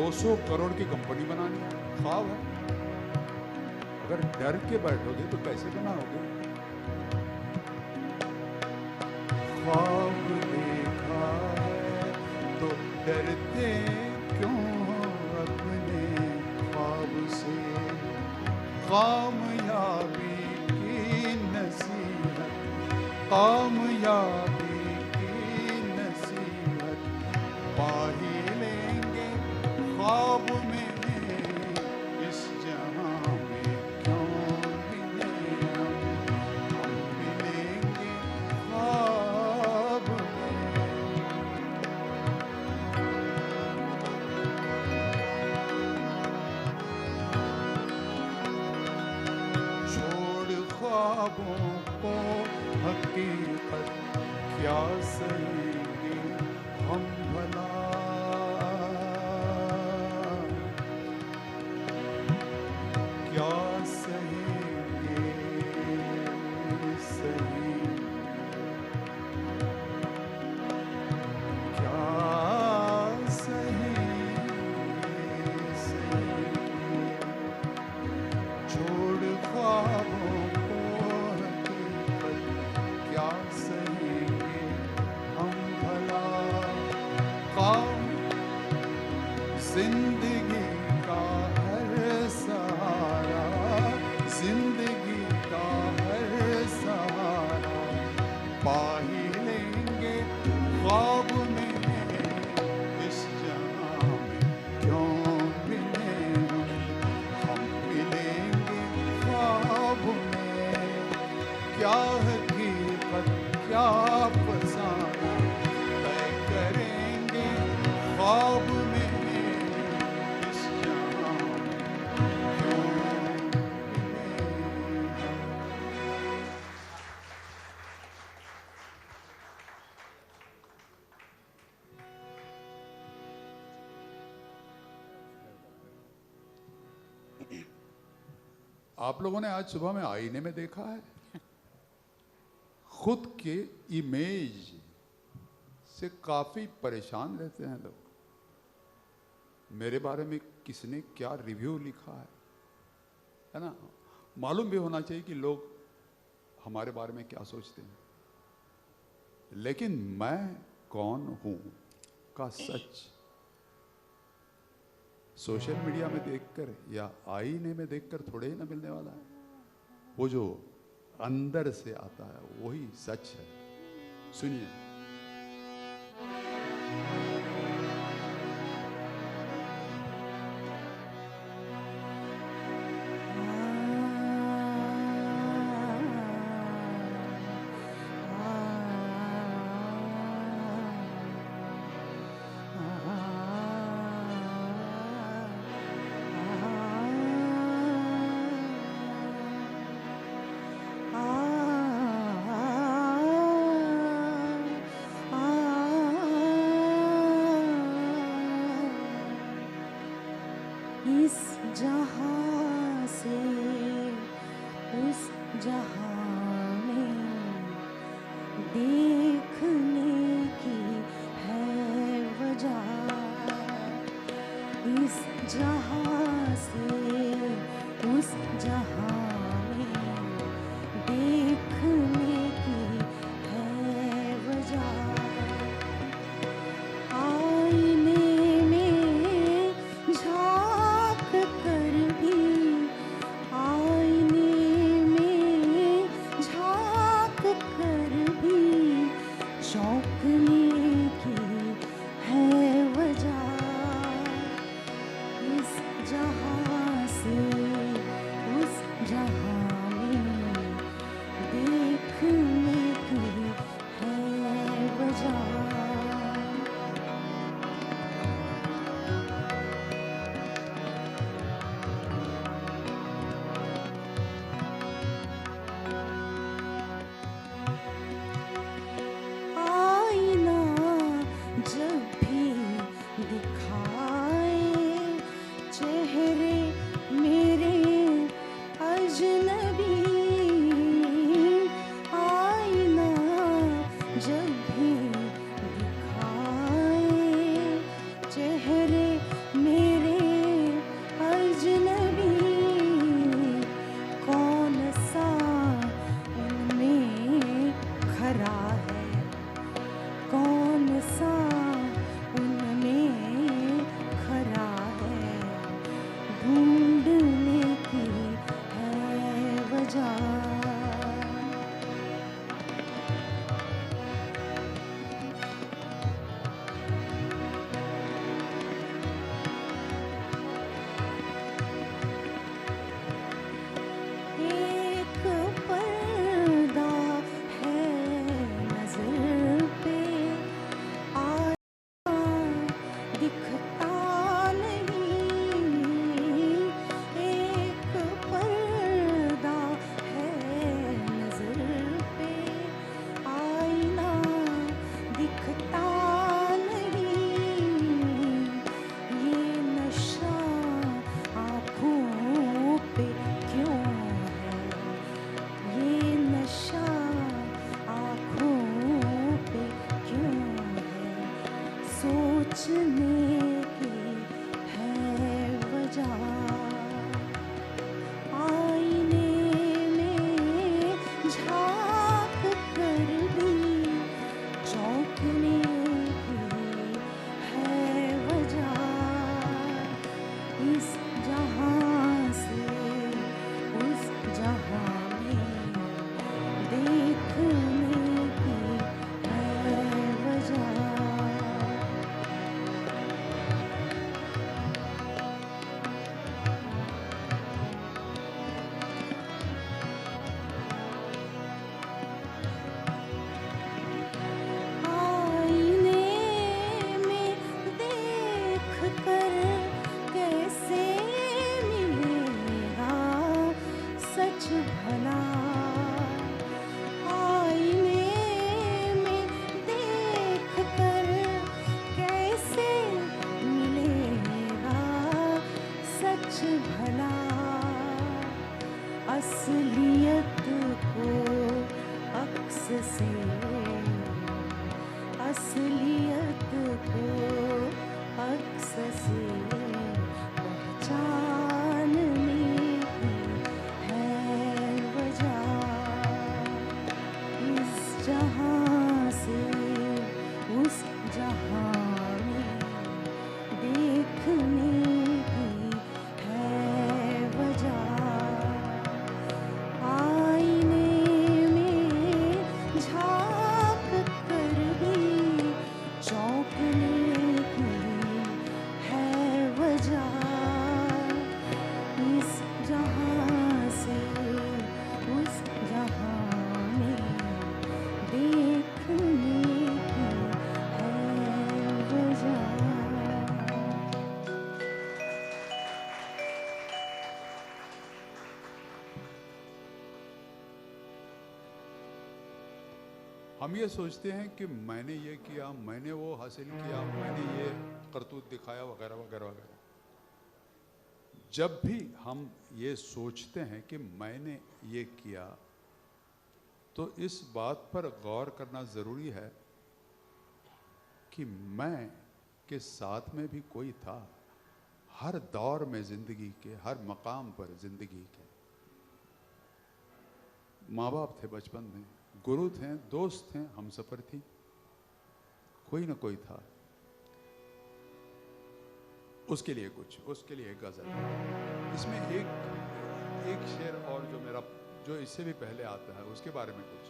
200 करोड़ की कंपनी बनानी है, ख्वाब है। अगर डर के बैठोगे तो कैसे बनाओगे? ख्वाब देखा है तो डरते क्यों अपने ख्वाब से? कामयाबी की नसीहत, कामयाबी की नसीहत पा ही लेंगे ख्वाब में। इस जहां में क्यों मिले हम मिलेंगे ख्वाब में। छोड़ ख्वाबों को हकीकत क्या सहेंगे हम भला? क्या सहेंगे सही? क्या सहेंगे सही? छोड़ ख्वाबों को हकीकत क्या सहेंगे हम भला? काम जिंदगी का हर सहारा, जिंदगी का हर सहारा पा ही लेंगे ख्वाब में। इस जहां में क्यों मिले हम मिलेंगे ख्वाब में। क्या हकीकत क्या फसाना तय करेंगे ख्वाब में। इस जहां में क्यों मिले हम। आप लोगों ने आज सुबह में आईने में देखा है? खुद के इमेज से काफी परेशान रहते हैं लोग। मेरे बारे में किसने क्या रिव्यू लिखा है ना? मालूम भी होना चाहिए कि लोग हमारे बारे में क्या सोचते हैं। लेकिन मैं कौन हूं का सच सोशल मीडिया में देखकर या आईने में देखकर थोड़े ही ना मिलने वाला है। वो जो अंदर से आता है वही सच है। सुनिए। इस जहां से उस जहां में देखने की है वजह। इस जहां से उस जहां में देखने की है वजह। आईने में झांक कर भी, आईने में झांक कर भी चौंकने की है वजह। इस जहां से उस जहां में देखने की है वजह। आईना कौन सा उनमें खरा है, ढूंढने की है वजह। एक पर्दा है नजर पे, आया दिखता नहीं। एक पर्दा है नजर पे, आईना दिखता नहीं। ये नशा आँखों पे क्यों है, ये नशा आँखों पे क्यों है, सोचने की है वजह। आईने में झाँक कर भी चौंकने की है वजह। इस जहां से उस जहां में देखने की है वजह। आईने में देख कर कैसे मिलेगा सच भला। आईने में देख कर कैसे मिलेगा सच भला। असलियत को अक्स से, असलियत को अक्स से पहचानने की है वजह। इस जहां से उस जहां में देखने की है वजह। आईने में झाँक कर भी चौंकने की है वजह। इस जहां से उस जहां में देखने की है वजह। हम ये सोचते हैं कि मैंने ये किया, मैंने वो हासिल किया, मैंने ये करतूत दिखाया वगैरह वगैरह वगैरह। जब भी हम ये सोचते हैं कि मैंने ये किया, तो इस बात पर गौर करना ज़रूरी है कि मैं के साथ में भी कोई था। हर दौर में ज़िंदगी के, हर मकाम पर ज़िंदगी के माँ बाप थे बचपन में, गुरु थे, दोस्त थे, हमसफ़र थी, कोई ना कोई था। उसके लिए कुछ, उसके लिए एक गज़ल। इसमें एक शेर और जो इससे भी पहले आता है, उसके बारे में कुछ।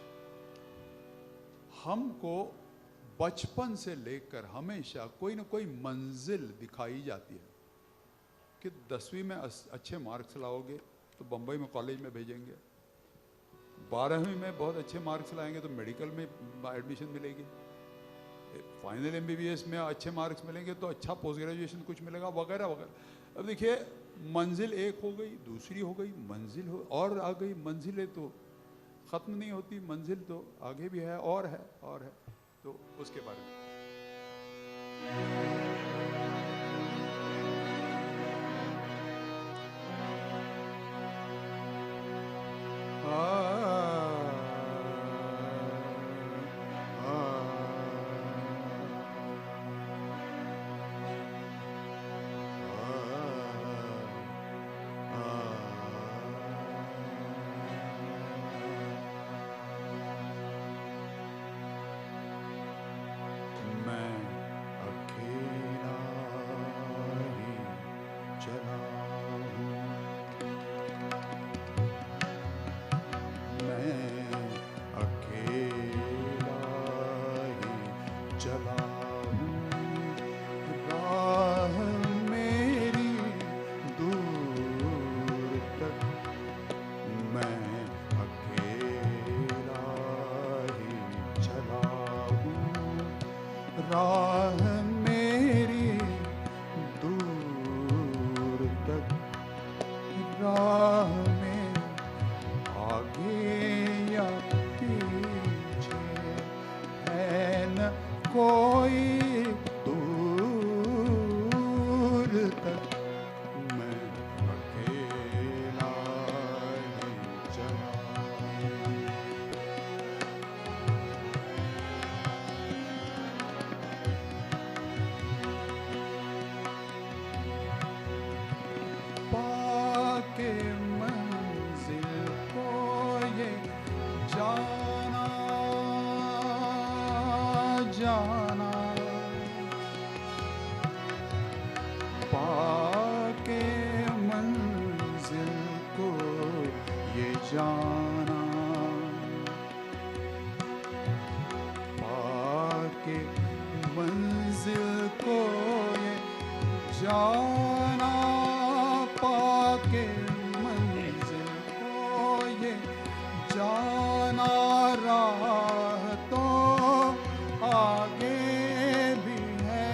हमको बचपन से लेकर हमेशा कोई ना कोई मंजिल दिखाई जाती है कि 10वीं में अच्छे मार्क्स लाओगे तो बम्बई में कॉलेज में भेजेंगे, 12वीं में बहुत अच्छे मार्क्स लाएंगे तो मेडिकल में एडमिशन मिलेगी, फाइनल MBBS में अच्छे मार्क्स मिलेंगे तो अच्छा पोस्ट ग्रेजुएशन कुछ मिलेगा, वगैरह वगैरह। अब देखिए, मंजिल एक हो गई, दूसरी हो गई, मंजिल हो और आ गई। मंजिलें तो ख़त्म नहीं होती, मंजिल तो आगे भी है और है और है। तो उसके बारे में राह मेरी दूर तक, राह में आगे या पीछे है न कोई दूर तक, मैं अकेला ही चला। पाके मंजिल को ये जाना जाना, पाके मंजिल को ये जाना, पाके मंजिल को ये जाना, पाके मंजिल को ये जाना, राह तो आगे भी है,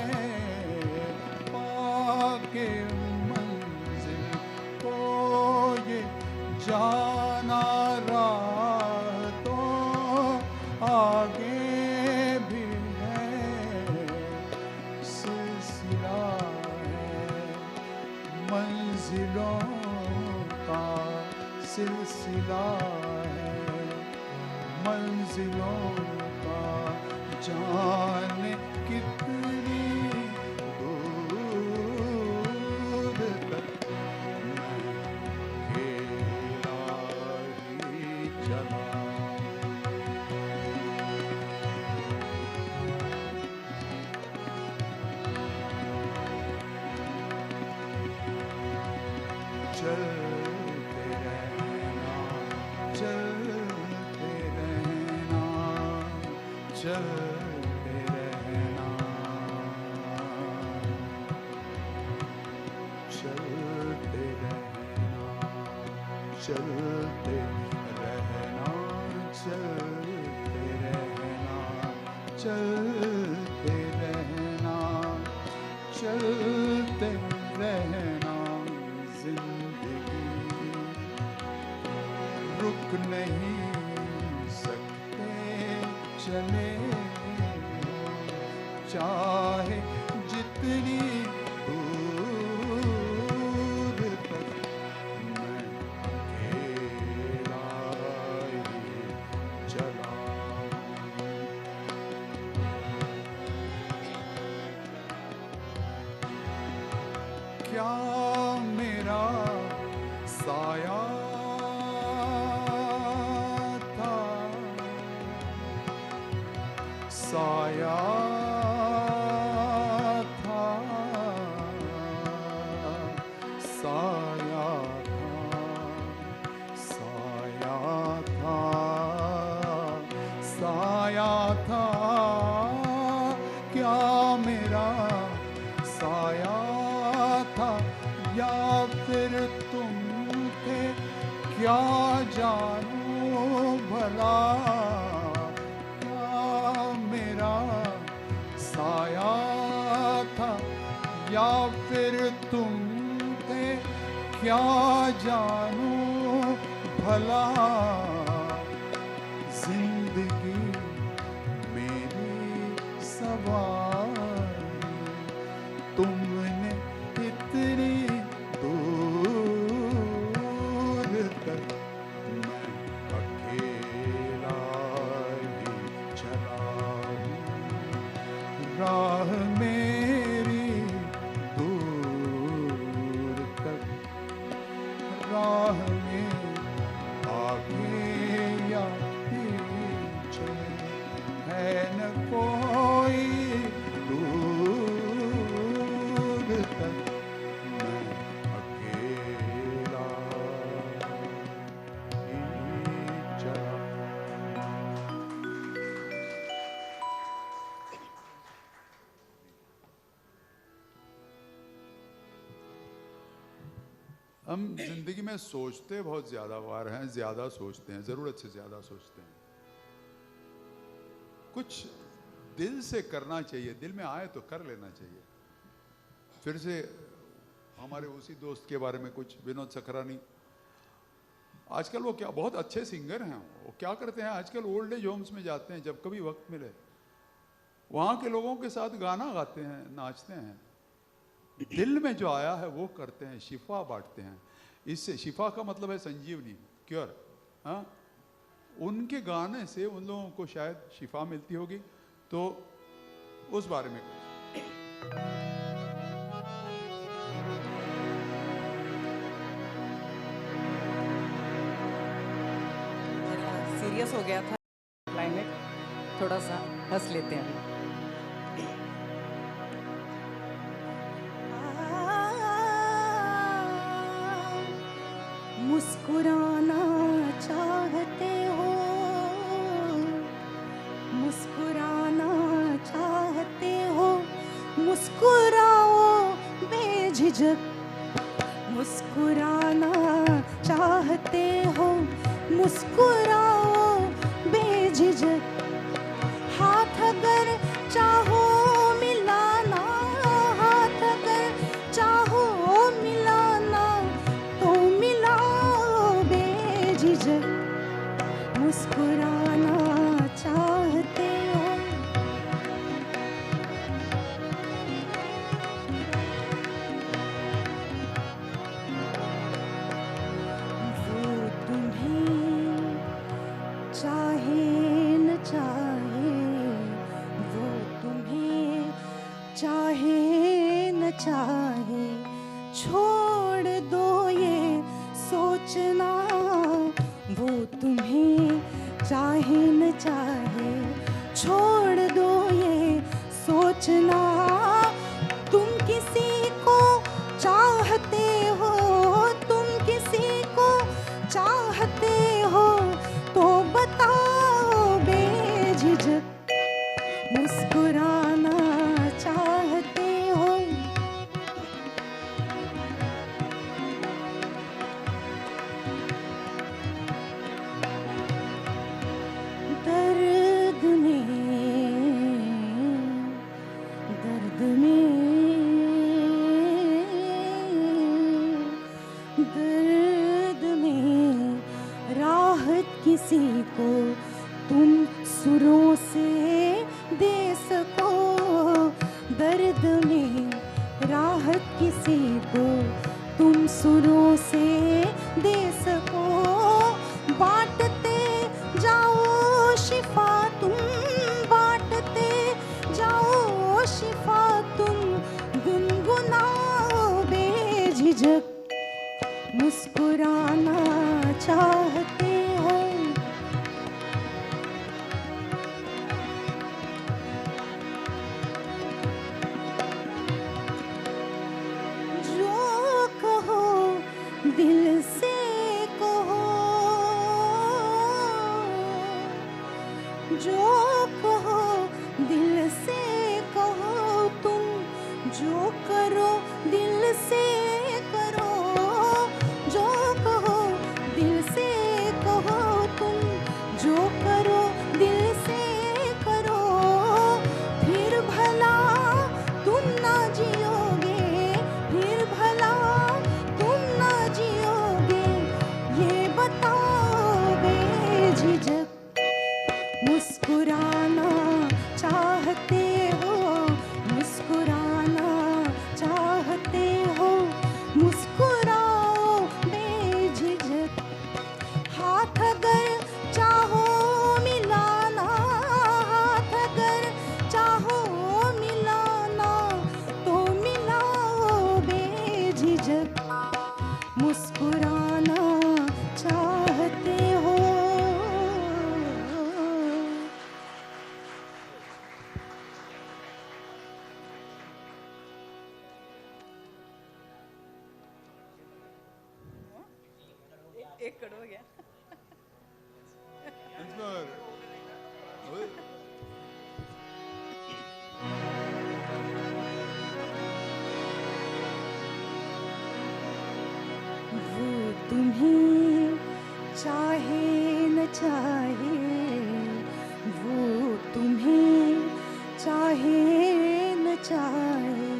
पाके मंजिल को ये जाना, राह तो आगे भी है, सिलसिला है मंजिलों का, सिलसिला है मंजिलों का, जाने कितनी दूर तक, मैं अकेला ही चला। चलते रहना, चलते रहना, चलते रहना, चलते रहना, चलते रहना, चलते रहना, चलते रहना, चलते रहना, जिंदगी रुक नहीं सकते, चले चाहे जितनी दूर तक, मैं अकेला ही चला। क्या मेरा साया था, साया था, साया था, साया था, साया था, क्या मेरा साया था, या फिर तुम थे, क्या जानू भला, क्या मेरा साया था, या फिर तुम थे, क्या जानू भला, जिंदगी मेरी सवारी, तुमने इतनी दूर तक, मैं अकेला ही चला हूँ, राह मेरी दूर तक, राह में आगे या पीछे है न कोई दूर तक, मैं अकेला ही चला। हम जिंदगी में सोचते बहुत ज्यादा बार हैं, ज्यादा सोचते हैं, जरूरत से ज्यादा सोचते हैं। कुछ दिल से करना चाहिए, दिल में आए तो कर लेना चाहिए। फिर से हमारे उसी दोस्त के बारे में कुछ, विनोद सकरानी, आजकल वो क्या बहुत अच्छे सिंगर हैं, वो क्या करते हैं आजकल ओल्ड एज होम्स में जाते हैं, जब कभी वक्त मिले वहाँ के लोगों के साथ गाना गाते हैं, नाचते हैं, दिल में जो आया है वो करते हैं, शिफा बांटते हैं। इससे शिफा का मतलब है संजीवनी, क्योर। हाँ, उनके गाने से उन लोगों को शायद शिफा मिलती होगी, तो उस बारे में कुछ। सीरियस हो गया था क्लाइमेट, थोड़ा सा हंस लेते हैं अभी। मुस्कुराना चाहते हो, मुस्कुराना चाहते हो, मुस्कुराओ बेझिझक। मुस्कुराना चाहते हो, मुस्कुराओ बेझिझक। हाथ अगर चाहो मिलाना, हाथ अगर चाहो मिलाना, तो मिलाओ बेझिझक। मुस्कुराना चाहते हो। वो तुम्हें चाहे न चाहे, वो तुम्हें चाहे न चाहे, छोड़ दो ये सोचना। वो तुम्हें चाहे न चाहे, छोड़ दो ये सोचना। तुम किसी को चाहते हो, तुम किसी को चाहते हो, तो बताओ बेझिझक। मुस्कुराना चाहते हो। दर्द में राहत किसी को तुम सुरों से दे सको। दर्द में राहत किसी को तुम सुरों से दे सको। बांटते जाओ शिफा तुम, बांटते जाओ शिफा तुम, गुनगुनाओ बेझिझक। मुस्कुराना चाहते हो। जो कहो दिल से कहो, जो कहो दिल से कहो तुम, जो करो दिल से करो। जो कहो दिल से कहो तुम, जो करो दिल से करो। फिर भला तुम ना जियोगे, फिर भला तुम ना जियोगे, ये बताओ बेझिझक। मुस्कुराना चाहते हो, मुस्कुराना चाहते हो, मुस्कुराओ बेझिझक। हाथ अगर चाहो मिलाना, हाथ अगर चाहो मिलाना, तो मिलाओ बेझिझक। मुस्कुराना चाहते हो। एक कड़ हो गया। वो तुम्हें चाहे न चाहे, वो तुम्हें न चाहे,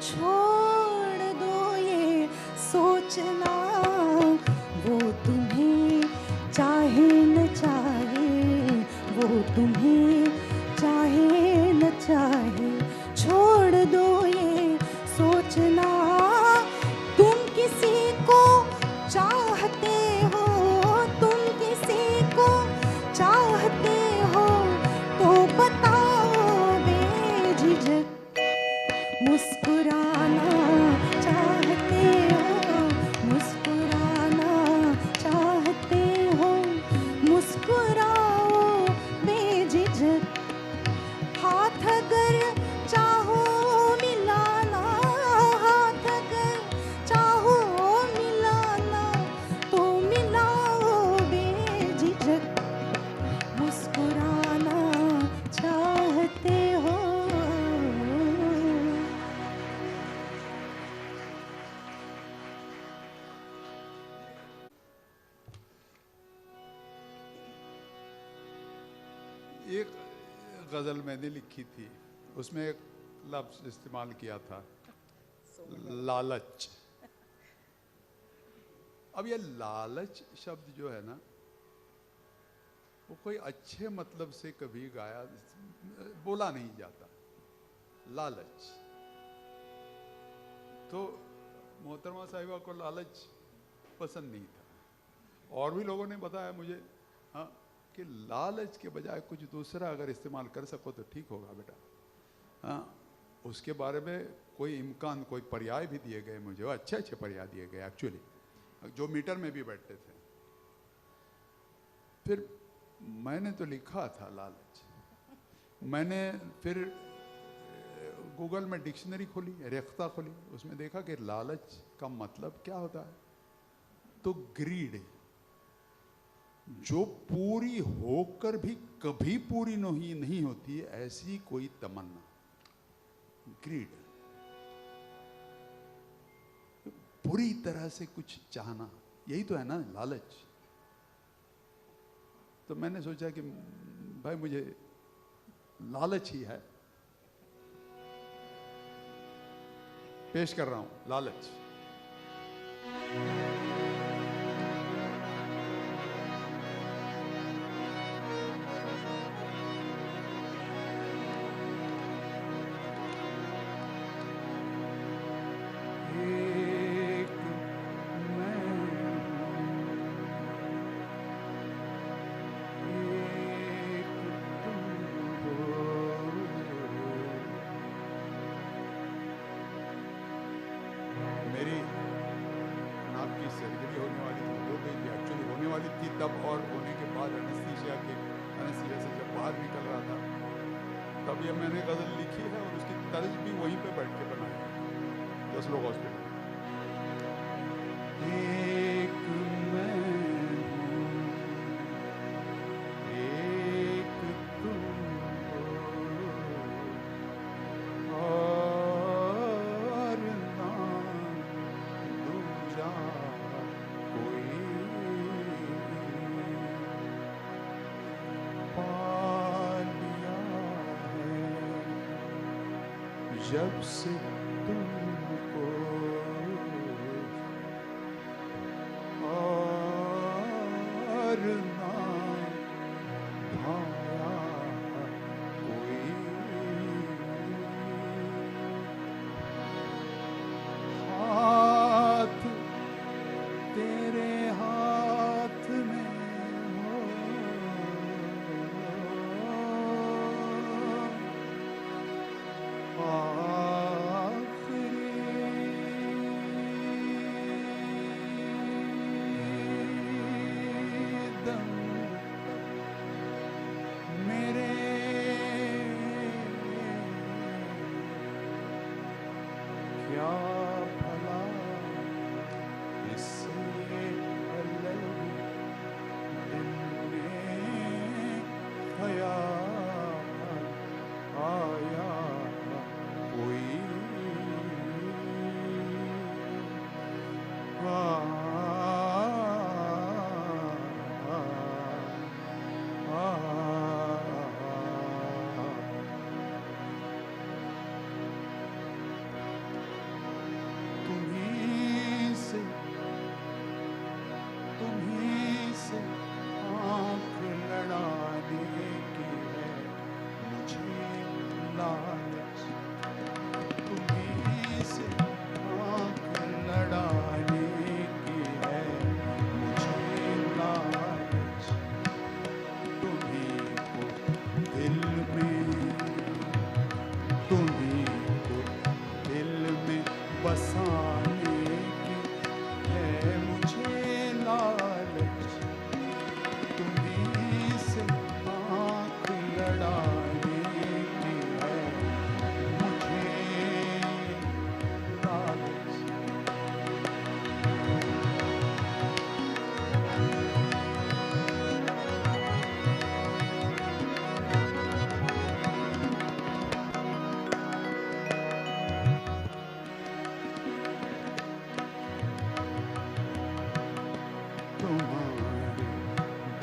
छोड़ दो ये सोचना, वो तुम्हें चाहे न चाहे, वो तुम्हें चाहे न चाहे, छोड़ दो ये सोचना। तुम किसी को चाहते हो, तुम किसी को चाहते हो, तो बताओ बेझिझक, मुस्कुराना चाहते हो, मुस्कुराना चाहते हो, मुस्कुराओ बेझिझक। हाथ अगर चाहो मिलाना, हाथ अगर चाहो मिलाना, तो मिलाओ बेझिझक, मुस्कुराना चाहते हो। एक गज़ल मैंने लिखी थी, उसमें एक लफ्ज़ इस्तेमाल किया था, लालच। अब ये लालच शब्द जो है ना, वो कोई अच्छे मतलब से कभी गाया बोला नहीं जाता। लालच तो मोहतरमा साहिबा को लालच पसंद नहीं था, और भी लोगों ने बताया मुझे, हाँ, कि लालच के बजाय कुछ दूसरा अगर इस्तेमाल कर सको तो ठीक होगा बेटा। हाँ, उसके बारे में कोई इम्कान, कोई पर्याय भी दिए गए मुझे, अच्छे अच्छे पर्याय दिए गए एक्चुअली, जो मीटर में भी बैठते थे। फिर मैंने तो लिखा था लालच, मैंने फिर गूगल में डिक्शनरी खोली, रेख्ता खोली, उसमें देखा कि लालच का मतलब क्या होता है, तो ग्रीड, जो पूरी होकर भी कभी पूरी नहीं होती है, ऐसी कोई तमन्ना, ग्रीड, पूरी तरह से कुछ चाहना, यही तो है ना लालच। तो मैंने सोचा कि भाई मुझे लालच ही है, पेश कर रहा हूं लालच। मेरी नाक की सर्जरी होने वाली थी, हो गई थी एक्चुअली, होने वाली थी तब, और होने के बाद एनेस्थीसिया से जब बाहर निकल रहा था, तब ये मैंने गज़ल लिखी है, और उसकी तर्ज भी वहीं पे बैठ के बनाई है, 10 लोग हॉस्पिटल। एक मैं हूँ, एक तुम हो, और ना दूजा कोई, पा लिया है जब से तुमको, और ना भाया कोई, हाथ तेरे हाथ में हो, आखिरी दम मेरे क्या भला इससे अलग दिल में ख्याल आया कोई,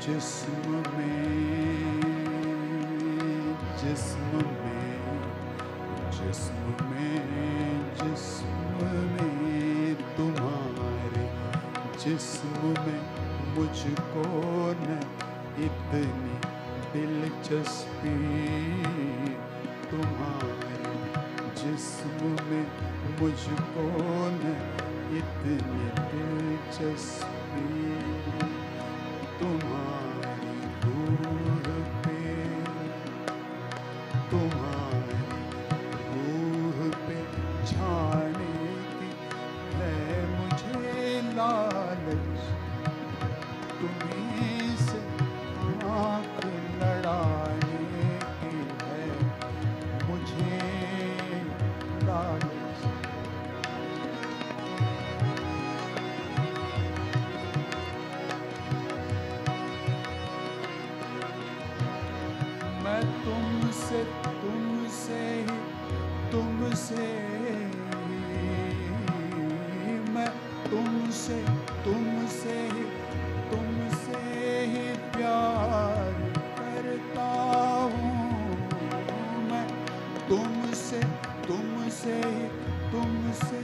जिस्म में जिस्म में जिस्म में जिस्म में तुम्हारे जिस्म में मुझको न इतनी दिलचस्पी तुम्हारे जिस्म में मुझको न इतनी दिलचस्पी तुम्हारी रूह पे तुम्हारी रूह पे छाने की है मुझे लालच तुम्हीं से आँख लड़ाने की है मुझे लालच मैं तुमसे तुमसे ही तुमसे मैं तुमसे तुमसे ही प्यार करता हूँ मैं तुमसे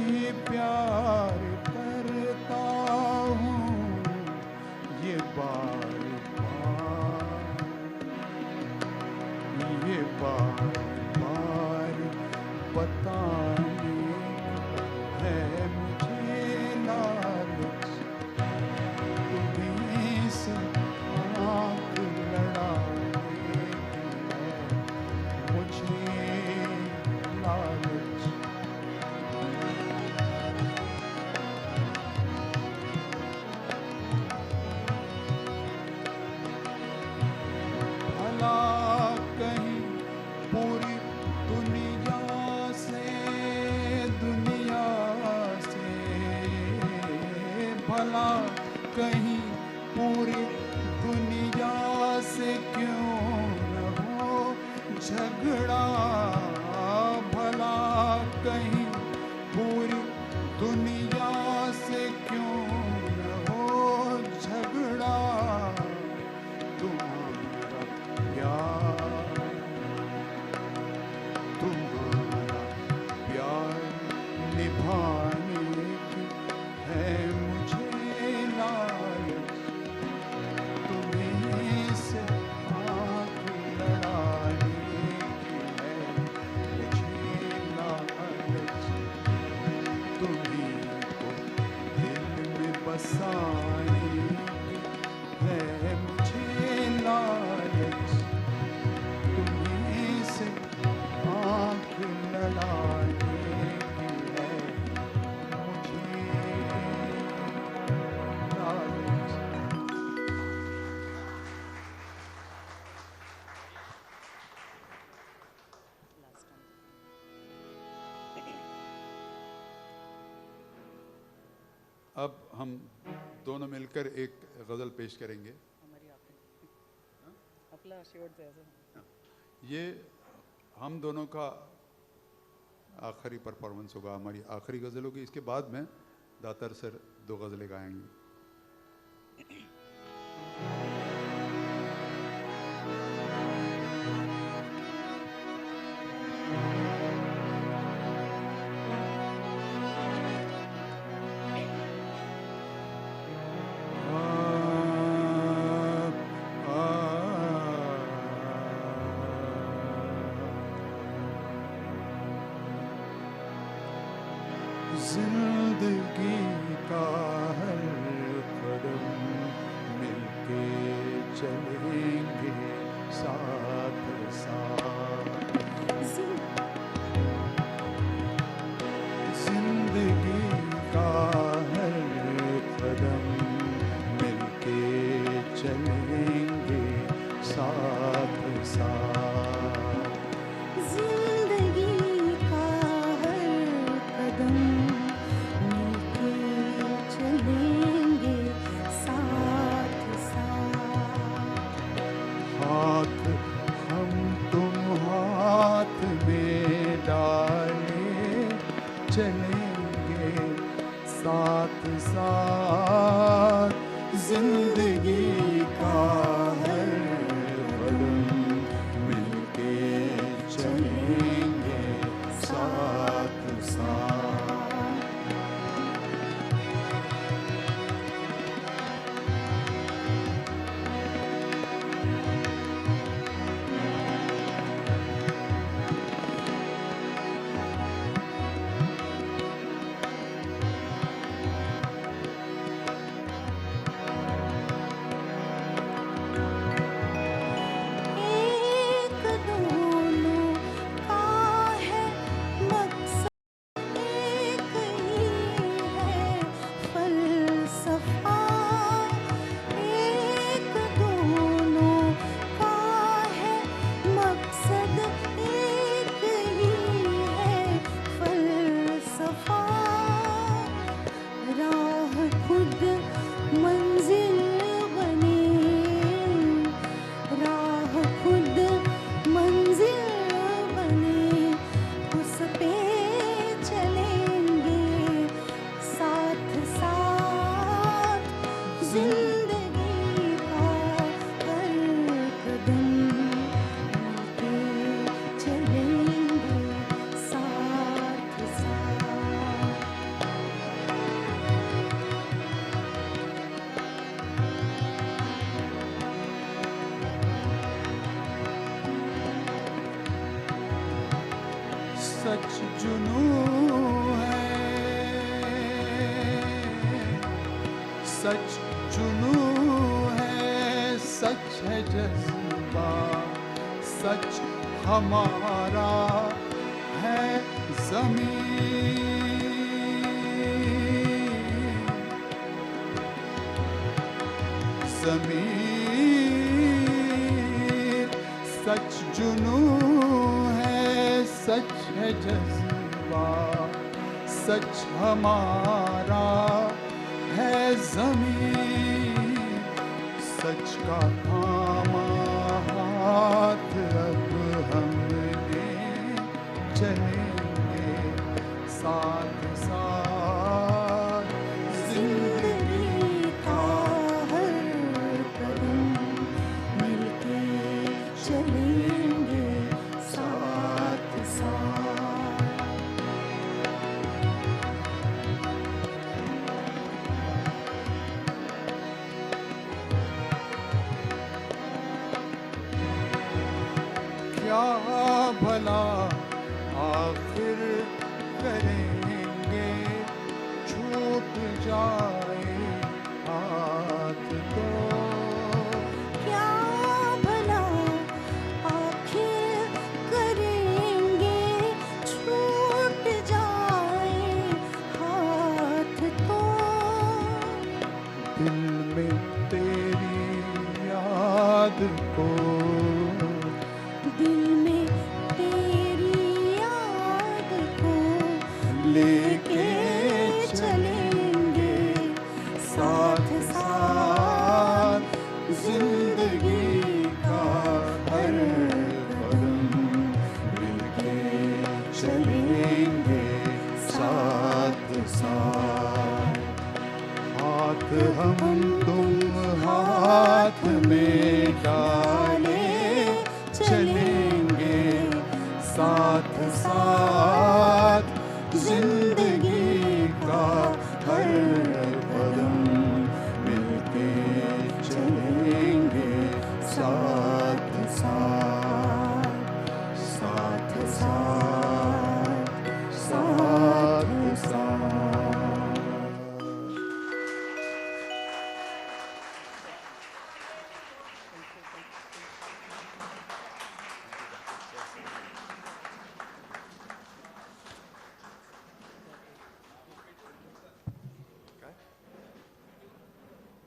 ही प्यार करता हूँ ये बार बार बताने है मुझे लालच तुम्हीं से आँख लड़ाने है मुझे लालच भला कहीं पूरी दुनिया से भला कहीं पूरी दुनिया से क्यों न हो झगड़ा भला कहीं पूरी दुनिया से क्यों न हो झगड़ा तुम्हारा प्यार निभाने की है मुझे लालच तुम्हीं से आँख लड़ाने की है मुझे लालच तुम्हीं को दिल में बसाने की है मुझे लालच तुम्हीं से आँख लड़ाने की है मुझे लालच अब हम दोनों मिलकर एक गज़ल पेश करेंगे हमारी आखिरी आपला शेवटचा आहे असं. ये हम दोनों का आखिरी परफॉर्मेंस होगा हमारी आखिरी गज़ल होगी इसके बाद में दातार सर 2 गज़लें गाएंगे जिंदगी का हर कदम मिलके चलेंगे साथ साथ जिंदगी का हर कदम मिलके चलेंगे साथ साथ जिंदगी का हर कदम मिलके चलेंगे साथ साथ हाथ हम तुम हाथ में डाले चलेंगे साथ साथ जिंदगी का सच जुनू है, सच जुनू है, सच है जज्बा, सच हमारा है ज़मीन। ज़मीन सच जुनू है, सच है जज्बा, सच हमारा है ज़मीन। सच का थामा हाथ अब हमने, चलेंगे साथ साथ जिंदगी का हर कदम मिलके चलेंगे साथ साथ। क्या भला आखिर करेंगे, छूट जाए हाथ तो। क्या भला आखिर करेंगे, छूट जाए हाथ तो। दिल में तेरी याद को, दिल में तेरी याद को लेके चलेंगे साथ साथ जिंदगी का हर कदम मिलके चलेंगे साथ साथ। हाथ हम तुम हाथ में डाले, चलेंगे साथ साथ जिंदगी का हर कदम मिलके चलेंगे साथ साथ, साथ साथ, साथ साथ।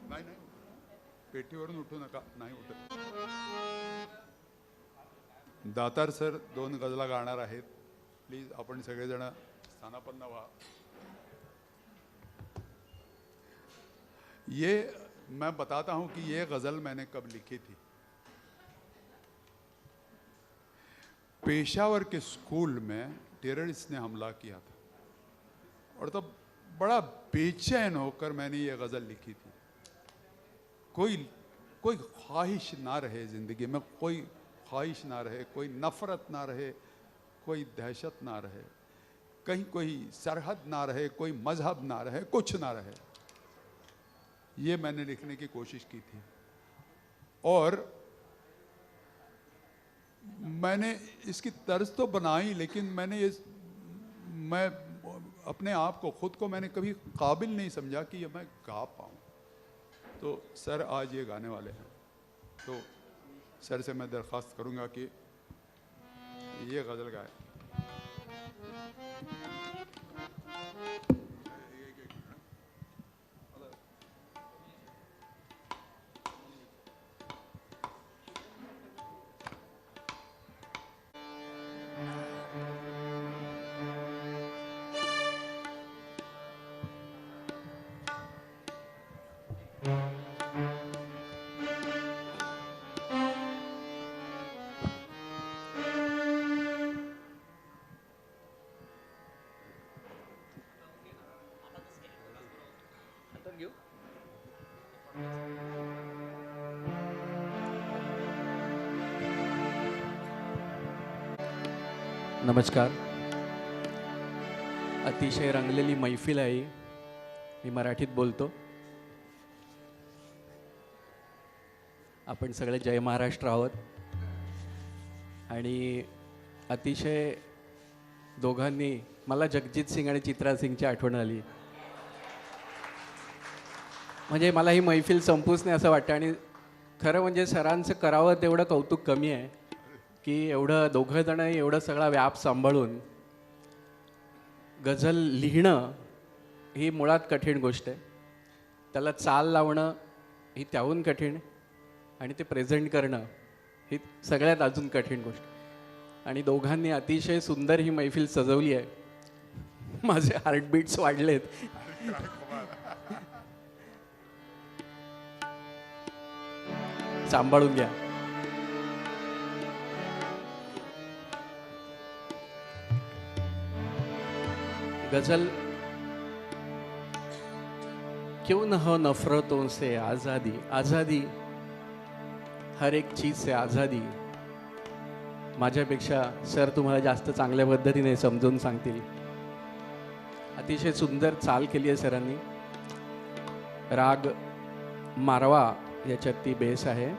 नाही नाही, पेटीवरून उठू नका, नाही उठत. दातार सर 2 गजला गाणार आहेत. प्लीज आपण सगळेजण स्थानापन्न व्हा. ये मैं बताता हूं कि ये गज़ल मैंने कब लिखी थी. पेशावर के स्कूल में टेररिस्ट ने हमला किया था और तब बड़ा बेचैन होकर मैंने ये गज़ल लिखी थी. कोई कोई ख्वाहिश ना रहे ज़िंदगी में, कोई ख्वाहिश ना रहे, कोई नफ़रत ना रहे, कोई दहशत ना रहे, कहीं कोई सरहद ना रहे, कोई मज़हब ना रहे, कुछ ना रहे. ये मैंने लिखने की कोशिश की थी और मैंने इसकी तर्ज तो बनाई, लेकिन मैं अपने आप को, खुद को मैंने कभी काबिल नहीं समझा कि ये मैं गा पाऊँ. तो सर आज ये गाने वाले हैं, तो सर से मैं दरख्वास्त करूँगा कि ये गज़ल गाए. नमस्कार. अतिशय रंगलेली मैफिल आहे. मी मराठीत बोलतो. आपण सगळे जय महाराष्ट्र आहोत आणि अतिशय दोघांनी मला जगजीत सिंग आणि चित्रा सिंगची आठवण आली. म्हणजे मला ही मैफिल संपूच नाही असं वाटतं. आणि खरं म्हणजे सरांचं करावं तेवढं कौतुक कमी आहे की एवढं दोघं जण एवढं सगळा व्याप सांभाळून गझल लिहिणं ही मुळात कठीण गोष्ट आहे. त्याला चाल लावणं ही त्याहून कठीण आणि ते प्रेझेंट करणं ही सगळ्यात अजून कठीण गोष्ट. आणि दोघांनी अतिशय सुंदर ही मैफिल सजवली आहे. माझे हार्टबीट्स वाढलेत. सांभाळून घ्या. गजल क्यों न हो नफरतों से आज़ादी, आज़ादी हर एक चीज से आज़ादी. माझ्यापेक्षा सर तुम्हाला जास्त चांगल्या पद्धतीने समजून सांगतील. अतिशय सुंदर चाल केली आहे सरांनी. राग मारवा याच्यात ती बेस आहे.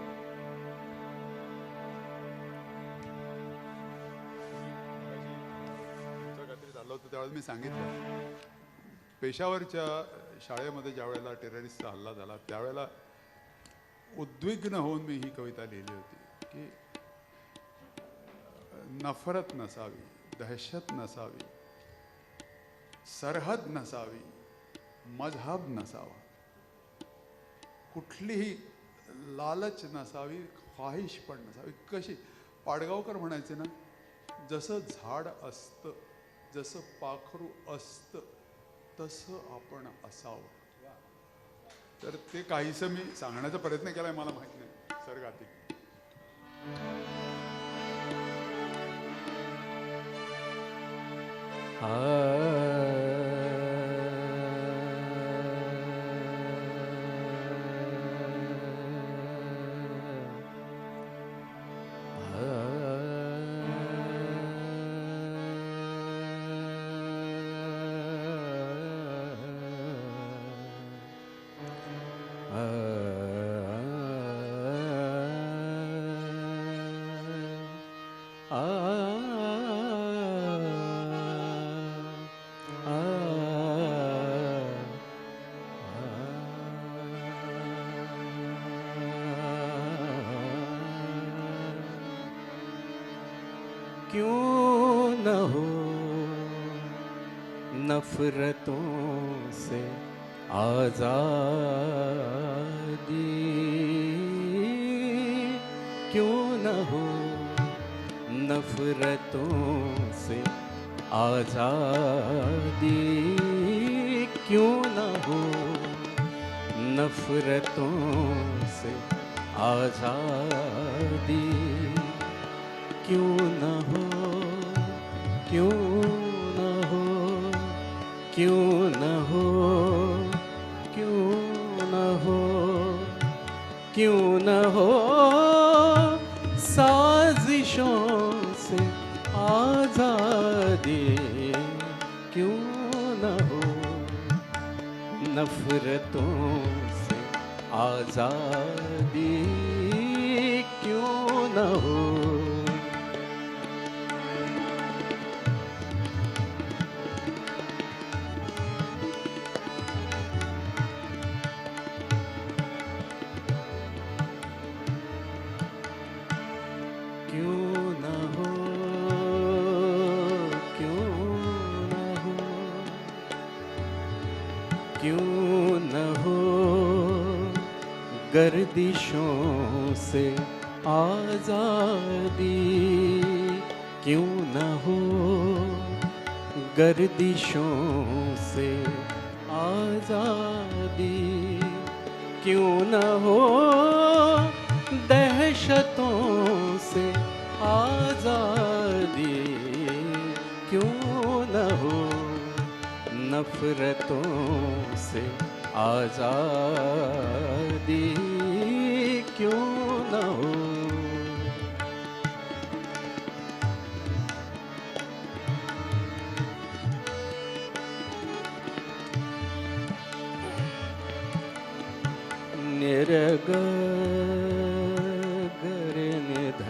झालं होतं त्यावेळेस मी सांगितलं, पेशावरच्या शाळेमध्ये ज्या वेळेला टेररिस्टचा हल्ला झाला त्यावेळेला उद्विग्न होऊन मी ही कविता लिहिली होती की नफरत नसावी, दहशत नसावी, सरहद नसावी, मजहब नसावा, कुठलीही लालच नसावी, ख्वाहिश पण नसावी. कशी पाडगावकर म्हणायचे ना, जसं झाड असतं, जसं पाखरू असतं तसं आपण असावं. तर ते काहीसं मी सांगण्याचा प्रयत्न केलाय, मला माहित नाही सर गातील. क्यों न हो नफरतों से आज़ादी, क्यों न हो नफरतों से आज़ादी, क्यों न हो नफरतों से आज़ादी, क्यों न हो, क्यों न हो, क्यों न हो, क्यों न हो, क्यों न हो साजिशों से आज़ादी, क्यों न हो नफरतों से आज़ादी, क्यों न हो. क्यों न हो गर्दिशों से आज़ादी, क्यों न हो गर्दिशों से आज़ादी, क्यों न हो दहशतों से आज़ादी, क्यों न हो नफरतों से आज़ादी, क्यों न हो. निरग गरे निध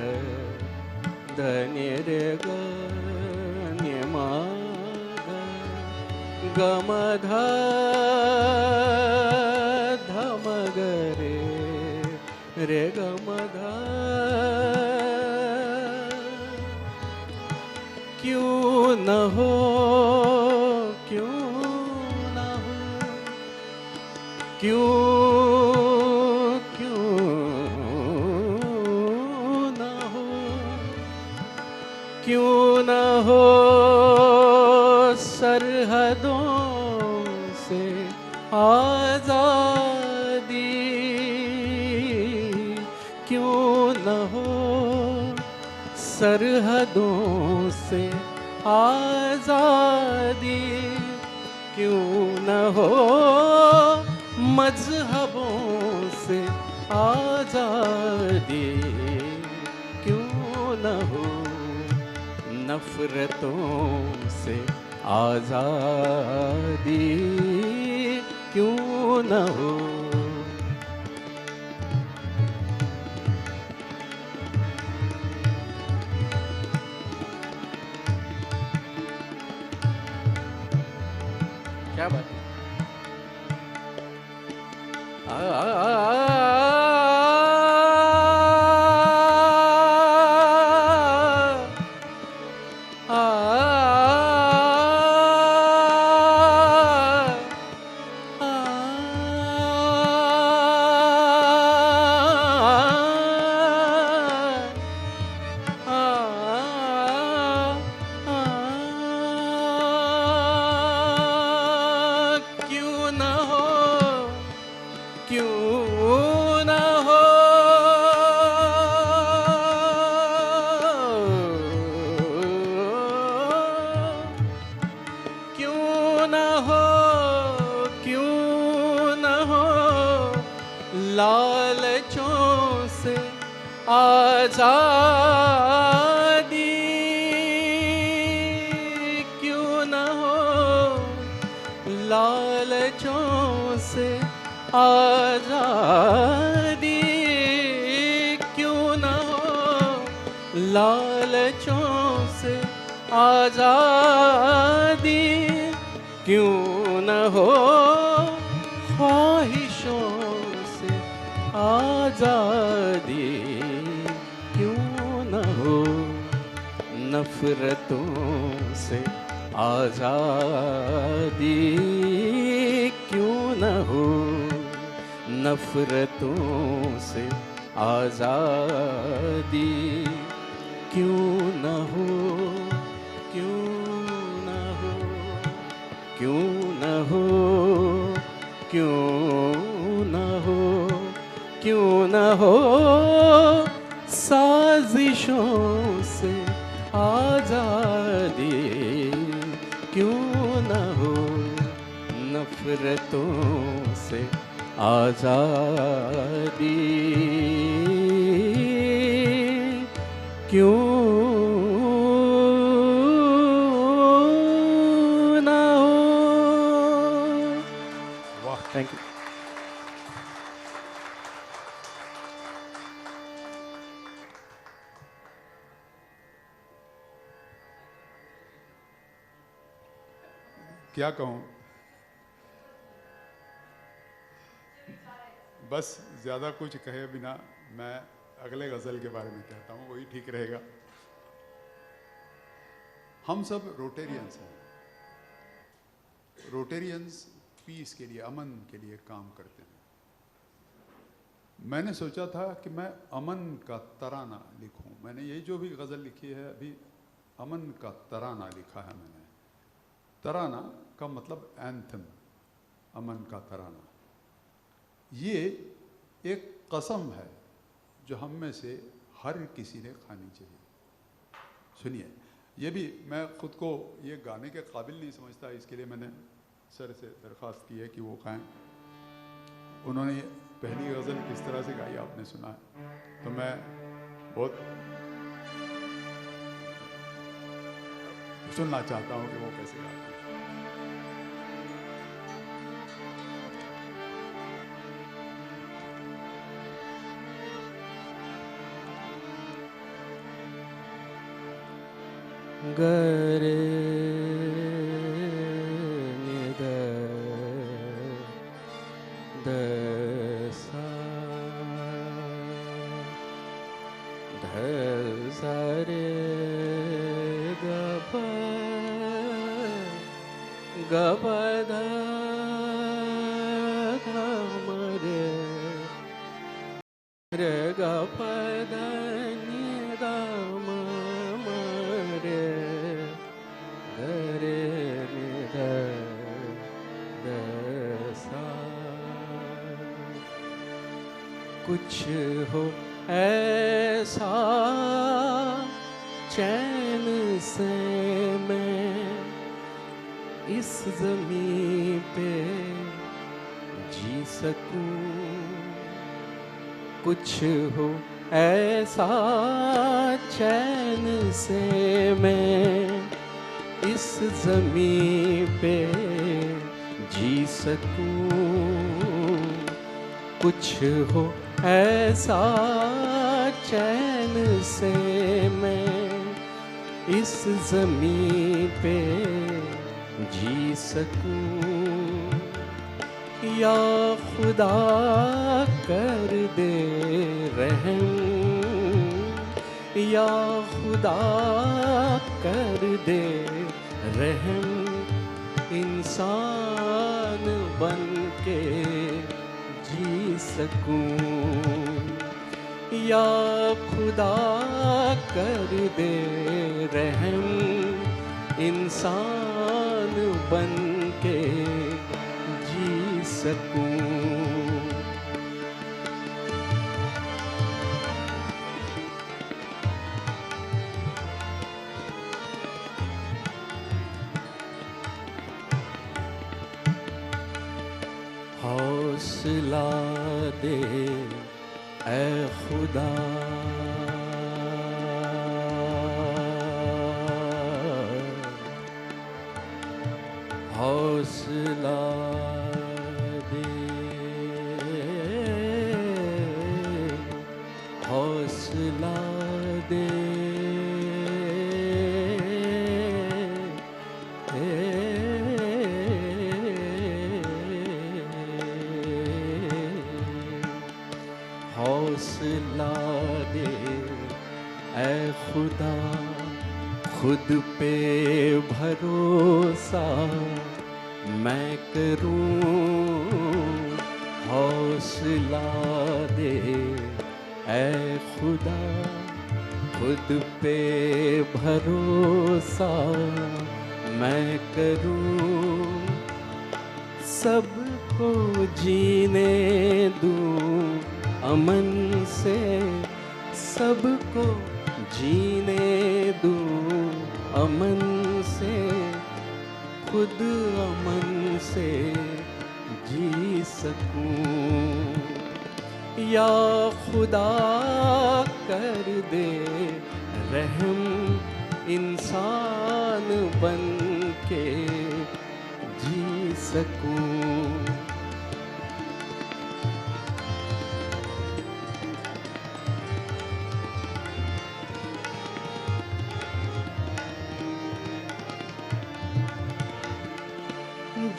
ध निरग निमा गम ध धम ग रे गम ध क्यों न हो क्यों न हो क्यों क्यों न हो सरहदों से आजादी क्यों न हो सरहदों से आजादी क्यों न हो मजहबों से आजादी क्यों न हो नफरतों से आजादी क्यों न हो क्या बात है क्यों न हो क्यों न हो क्यों न हो क्यों न हो लालचों से आजादी क्यों न हो लालचों से आजादी क्यों न हो लालचों से आजादी क्यों न हो ख्वाहिशों से आजादी क्यों न हो नफरतों से आजादी क्यों न हो नफरतों से आजादी क्यों न हो क्यों न हो क्यों न हो क्यों न हो क्यों न हो साजिशों से आजादी क्यों न हो नफरतों से आजादी क्यों न हो वाह थैंक यू क्या कहूँ बस ज़्यादा कुछ कहे बिना मैं अगले गज़ल के बारे में कहता हूँ, वही ठीक रहेगा। हम सब रोटेरियंस हैं। रोटेरियंस पीस के लिए, अमन के लिए काम करते हैं। मैंने सोचा था कि मैं अमन का तराना लिखूं। मैंने ये जो भी गज़ल लिखी है अभी अमन का तराना लिखा है मैंने। तराना का मतलब एंथम, अमन का तराना। ये एक कसम है जो हम में से हर किसी ने खानी चाहिए। सुनिए, ये भी मैं खुद को ये गाने के काबिल नहीं समझता, इसके लिए मैंने सर से दरख्वास्त की है कि वो गाएं। उन्होंने पहली गज़ल किस तरह से गाई आपने सुना है, तो मैं बहुत सुनना चाहता हूँ कि वो कैसे गाते हैं। गरे गपद रे रे गपद नि ग म रे ग रे नि ध ध सा। कुछ हो ऐसा चैन से मैं इस ज़मीं पे जी सकूं। कुछ हो ऐसा चैन से मैं इस ज़मीं पे जी सकूं। कुछ हो ऐसा चैन से मैं इस ज़मीं पे जी सकूं। या खुदा कर दे रहम, या खुदा कर दे रहम, इंसान बन के जी सकूं। या खुदा कर दे रहम, इंसान बन के जी सकूं। हौसला दे ऐ खुदा, हौसला दे, हौसला दे, हौसला दे ऐ खुदा। खुद पे भरोसा मैं करूं, हौसला दे ऐ खुदा। खुद पे भरोसा मैं करूं, सबको जीने दूं अमन से, सबको जीने दूं अमन से, खुद अमन से जी सकूं। या खुदा कर दे रहम, इंसान बन के जी सकूं।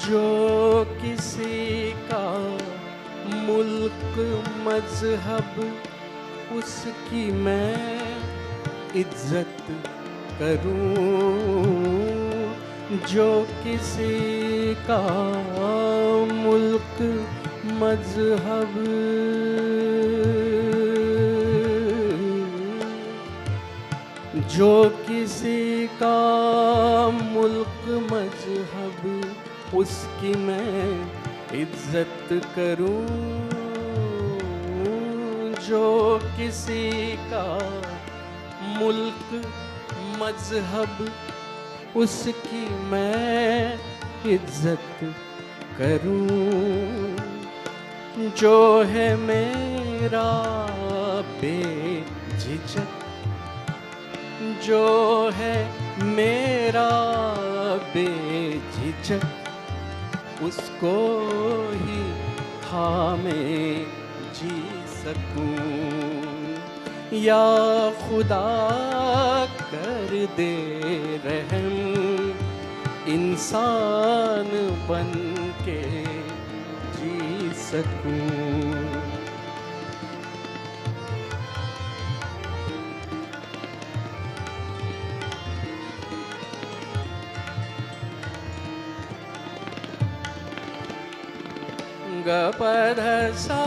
जो किसी का मुल्क मजहब, उसकी मैं इज्जत करूं। जो किसी का मुल्क मजहब, जो किसी का मुल्क मजहब, उसकी मैं इज्जत करूं। जो किसी का मुल्क मजहब, उसकी मैं इज्जत करूं। जो है मेरा बेझिझक, जो है मेरा बेझिझक, उसको ही थामे जी सकूं। या खुदा कर दे रहम, इंसान बन के जी सकूं। ग पध सा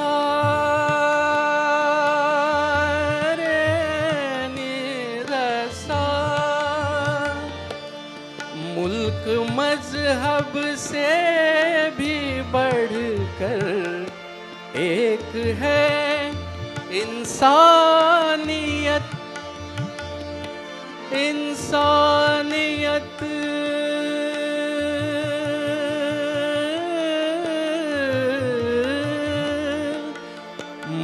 रे नि र सा। मुल्क मजहब से भी बढ़कर एक है इंसानियत, इंसानियत।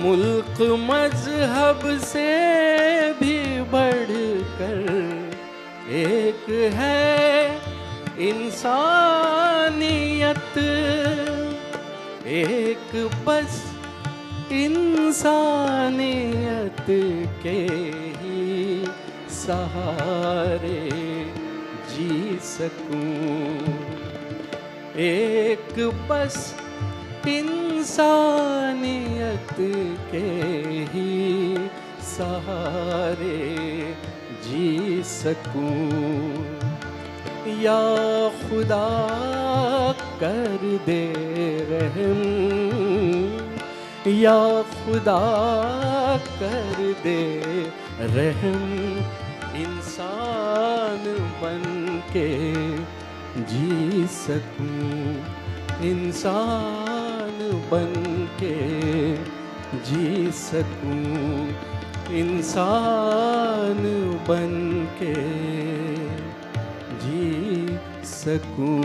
मुल्क मजहब से भी बढ़कर एक है इंसानियत। एक बस इंसानियत के ही सहारे जी सकूं। एक बस इंसानियत के ही सहारे जी सकूं। या खुदा कर दे रहम, या खुदा कर दे रहम। इंसान बन के जी सकूं, इंसान बन के जी सकूं, इंसान बन के जी सकूं।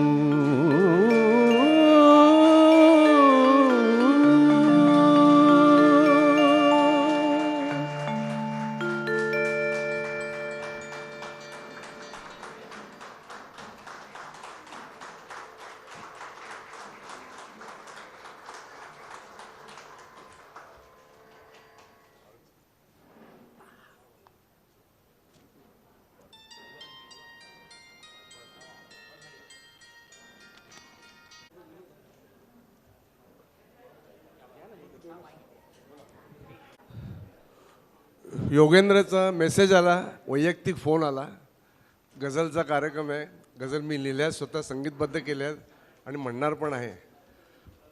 योगेंद्रचा मेसेज आला, वैयक्तिक फोन आला, गझलचा कार्यक्रम आहे, गझल मी लिहिल्यात, स्वतः संगीतबद्ध केल्यात आणि म्हणणार पण आहे.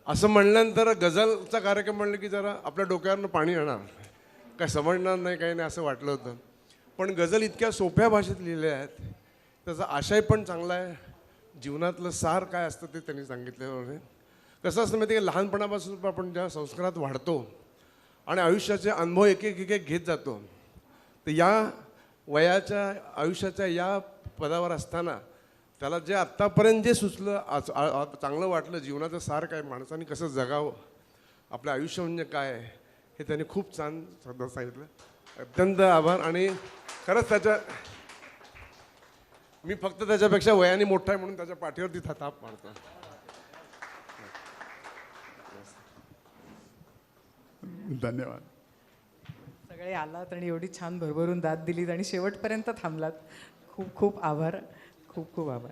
असं म्हणल्यानंतर गझलचा कार्यक्रम म्हणलं की जरा आपल्या डोक्यावरनं पाणी येणार, काय समजणार नाही, काही नाही असं वाटलं होतं. पण गझल इतक्या सोप्या भाषेत लिहिल्या आहेत, त्याचा आशय पण चांगला आहे. जीवनातलं सार काय असतं ते त्यांनी सांगितलेलं आहे. कसं असतं माहिती आहे, लहानपणापासून आपण ज्या संस्कारात वाढतो आणि आयुष्याचे अनुभव एक एक एक एक घेत जातो, तर या वयाच्या आयुष्याच्या या पदावर असताना त्याला जे आत्तापर्यंत जे सुचलं, चांगलं वाटलं, जीवनाचं सार काय, माणसाने कसं जगावं, आपलं आयुष्य म्हणजे काय हे त्यांनी खूप छान सांगितलं. अत्यंत आभार. आणि खरंच मी फक्त त्याच्यापेक्षा वयाने मोठा आहे म्हणून त्याच्या पाठीवरती थाप मारतो. धन्यवाद. सगळे आलात आणि एवढी छान भरभरून दाद दिलीत आणि शेवटपर्यंत थांबलात. खूप खूप आभार, खूप खूप आभार.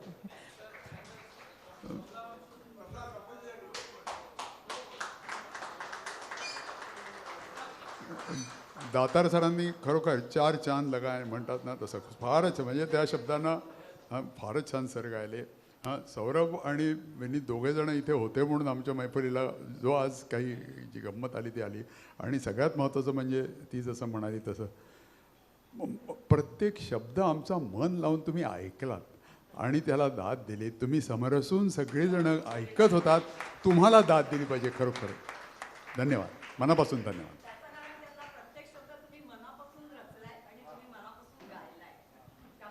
दातार सरांनी खरोखर 4 चांद लगाय म्हणतात ना, तसं फारच म्हणजे त्या शब्दांना फारच छान सर गायले. हां, सौरभ आणि विनीत दोघेजण इथे होते म्हणून आमच्या मैफलीला जो आज काही जी गंमत आली ती आली. आणि सगळ्यात महत्त्वाचं म्हणजे ती जसं म्हणाली तसं प्रत्येक शब्द आमचा मन लावून तुम्ही ऐकलात आणि त्याला दाद दिली. तुम्ही समरसून सगळेजण ऐकत होतात. तुम्हाला दाद दिली पाहिजे. खरोखर धन्यवाद, मनापासून धन्यवाद.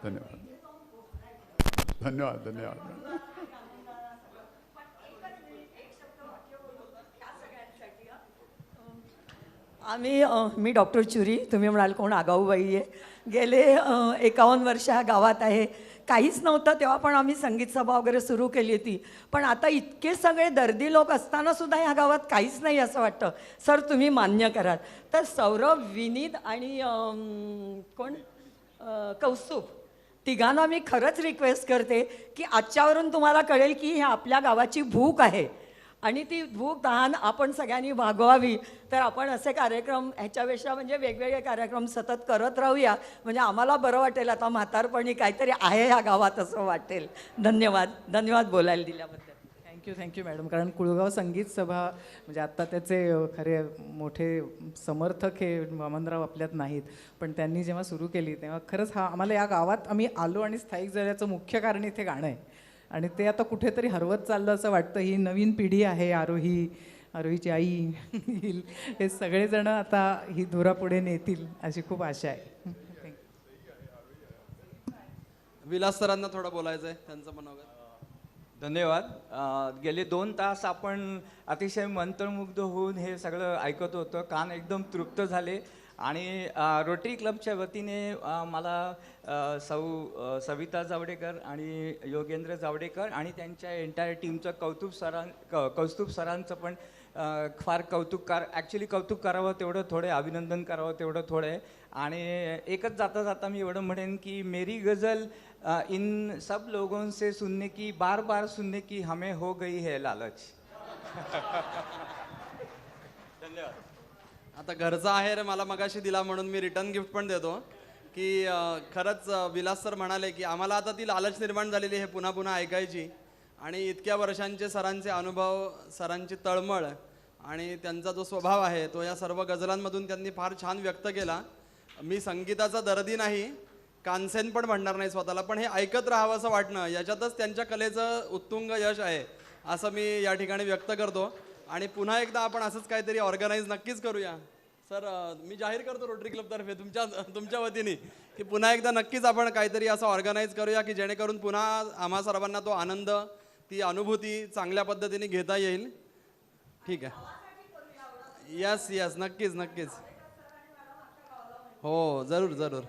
धन्यवाद, धन्यवाद, धन्यवाद. मी डॉक्टर चुरी, तुम्ही म्हणाल कोण आगाऊबाई आहे. गेले 51 वर्ष ह्या गावात आहे. काहीच नव्हतं तेव्हा पण आम्ही संगीत सभा वगैरे सुरू केली होती. पण आता इतके सगळे दर्दी लोक असताना सुद्धा ह्या गावात काहीच नाही असं वाटतं. सर तुम्ही मान्य कराल तर सौरभ, विनीत आणि कोण कौस्तुभ तिघांना मी खरंच रिक्वेस्ट करते की आजच्यावरून तुम्हाला कळेल की ही आपल्या गावाची भूक आहे आणि ती भूक तहान आपण सगळ्यांनी भागवावी. तर आपण असे कार्यक्रम ह्याच्यापेक्षा म्हणजे वेगवेगळे कार्यक्रम सतत करत राहूया. म्हणजे आम्हाला बरं वाटेल. आता म्हातारपणी काहीतरी आहे ह्या गावात असं वाटेल. धन्यवाद, धन्यवाद बोलायला दिल्याबद्दल. थँक्यू. Thank you madam. कारण कुळगाव संगीत सभा म्हणजे आत्ता त्याचे खरे मोठे समर्थक हे वामनराव आपल्यात नाहीत, पण त्यांनी जेव्हा सुरू केली तेव्हा खरंच हा आम्हाला या गावात आम्ही आलो आणि स्थायिक झाल्याचं मुख्य कारण इथे गाणं आहे. आणि ते आता कुठेतरी हरवत चाललं असं वाटतं. ही नवीन पिढी आहे, आरोहीची आई हे सगळेजण आता ही धुरा पुढे नेतील अशी खूप आशा आहे. विलास सरांना थोडं बोलायचं आहे त्यांचं मनोगत. धन्यवाद. गेले 2 तास आपण अतिशय मंत्रमुग्ध होऊन हे सगळं ऐकत होतं. कान एकदम तृप्त झाले. आणि रोटरी क्लबच्या वतीने मला सविता जावडेकर आणि योगेंद्र जावडेकर आणि त्यांच्या एंटायर टीमचं कौस्तुभ सरांचं पण फार ॲक्च्युली कौतुक करावं तेवढं थोडं, अभिनंदन करावं तेवढं थोडं आहे. आणि एकच जाता जाता मी एवढं म्हणेन की मेरी गझल इन सब लोगों से सुनने की, बार बार सुनने की हमें हो गई है लालच. धन्यवाद. आता घरचा आहे रे मला मगाशी दिला म्हणून मी रिटर्न गिफ्ट पण देतो की खरंच विलास सर म्हणाले की आम्हाला आता ती लालच निर्माण झालेली आहे पुन्हा पुन्हा ऐकायची. आणि इतक्या वर्षांचे सरांचे अनुभव, सरांची तळमळ आणि त्यांचा जो स्वभाव आहे तो या सर्व गझलांमधून त्यांनी फार छान व्यक्त केला. मी संगीताचा दर्दी नाही, कानसेन पण म्हणणार नाही स्वतःला, पण हे ऐकत राहावं असं वाटणं याच्यातच त्यांच्या कलेचं उत्तुंग यश आहे असं मी या ठिकाणी व्यक्त करतो. आणि पुन्हा एकदा आपण असंच काहीतरी ऑर्गनाईज नक्कीच करूया. सर मी जाहीर करतो रोटरी क्लबतर्फे तुमच्या वतीने की पुन्हा एकदा नक्कीच आपण काहीतरी असं ऑर्गनाईज करूया की जेणेकरून पुन्हा आम्हा सर्वांना तो आनंद, ती अनुभूती चांगल्या पद्धतीने घेता येईल. ठीक आहे. यस नक्कीच. हो जरूर.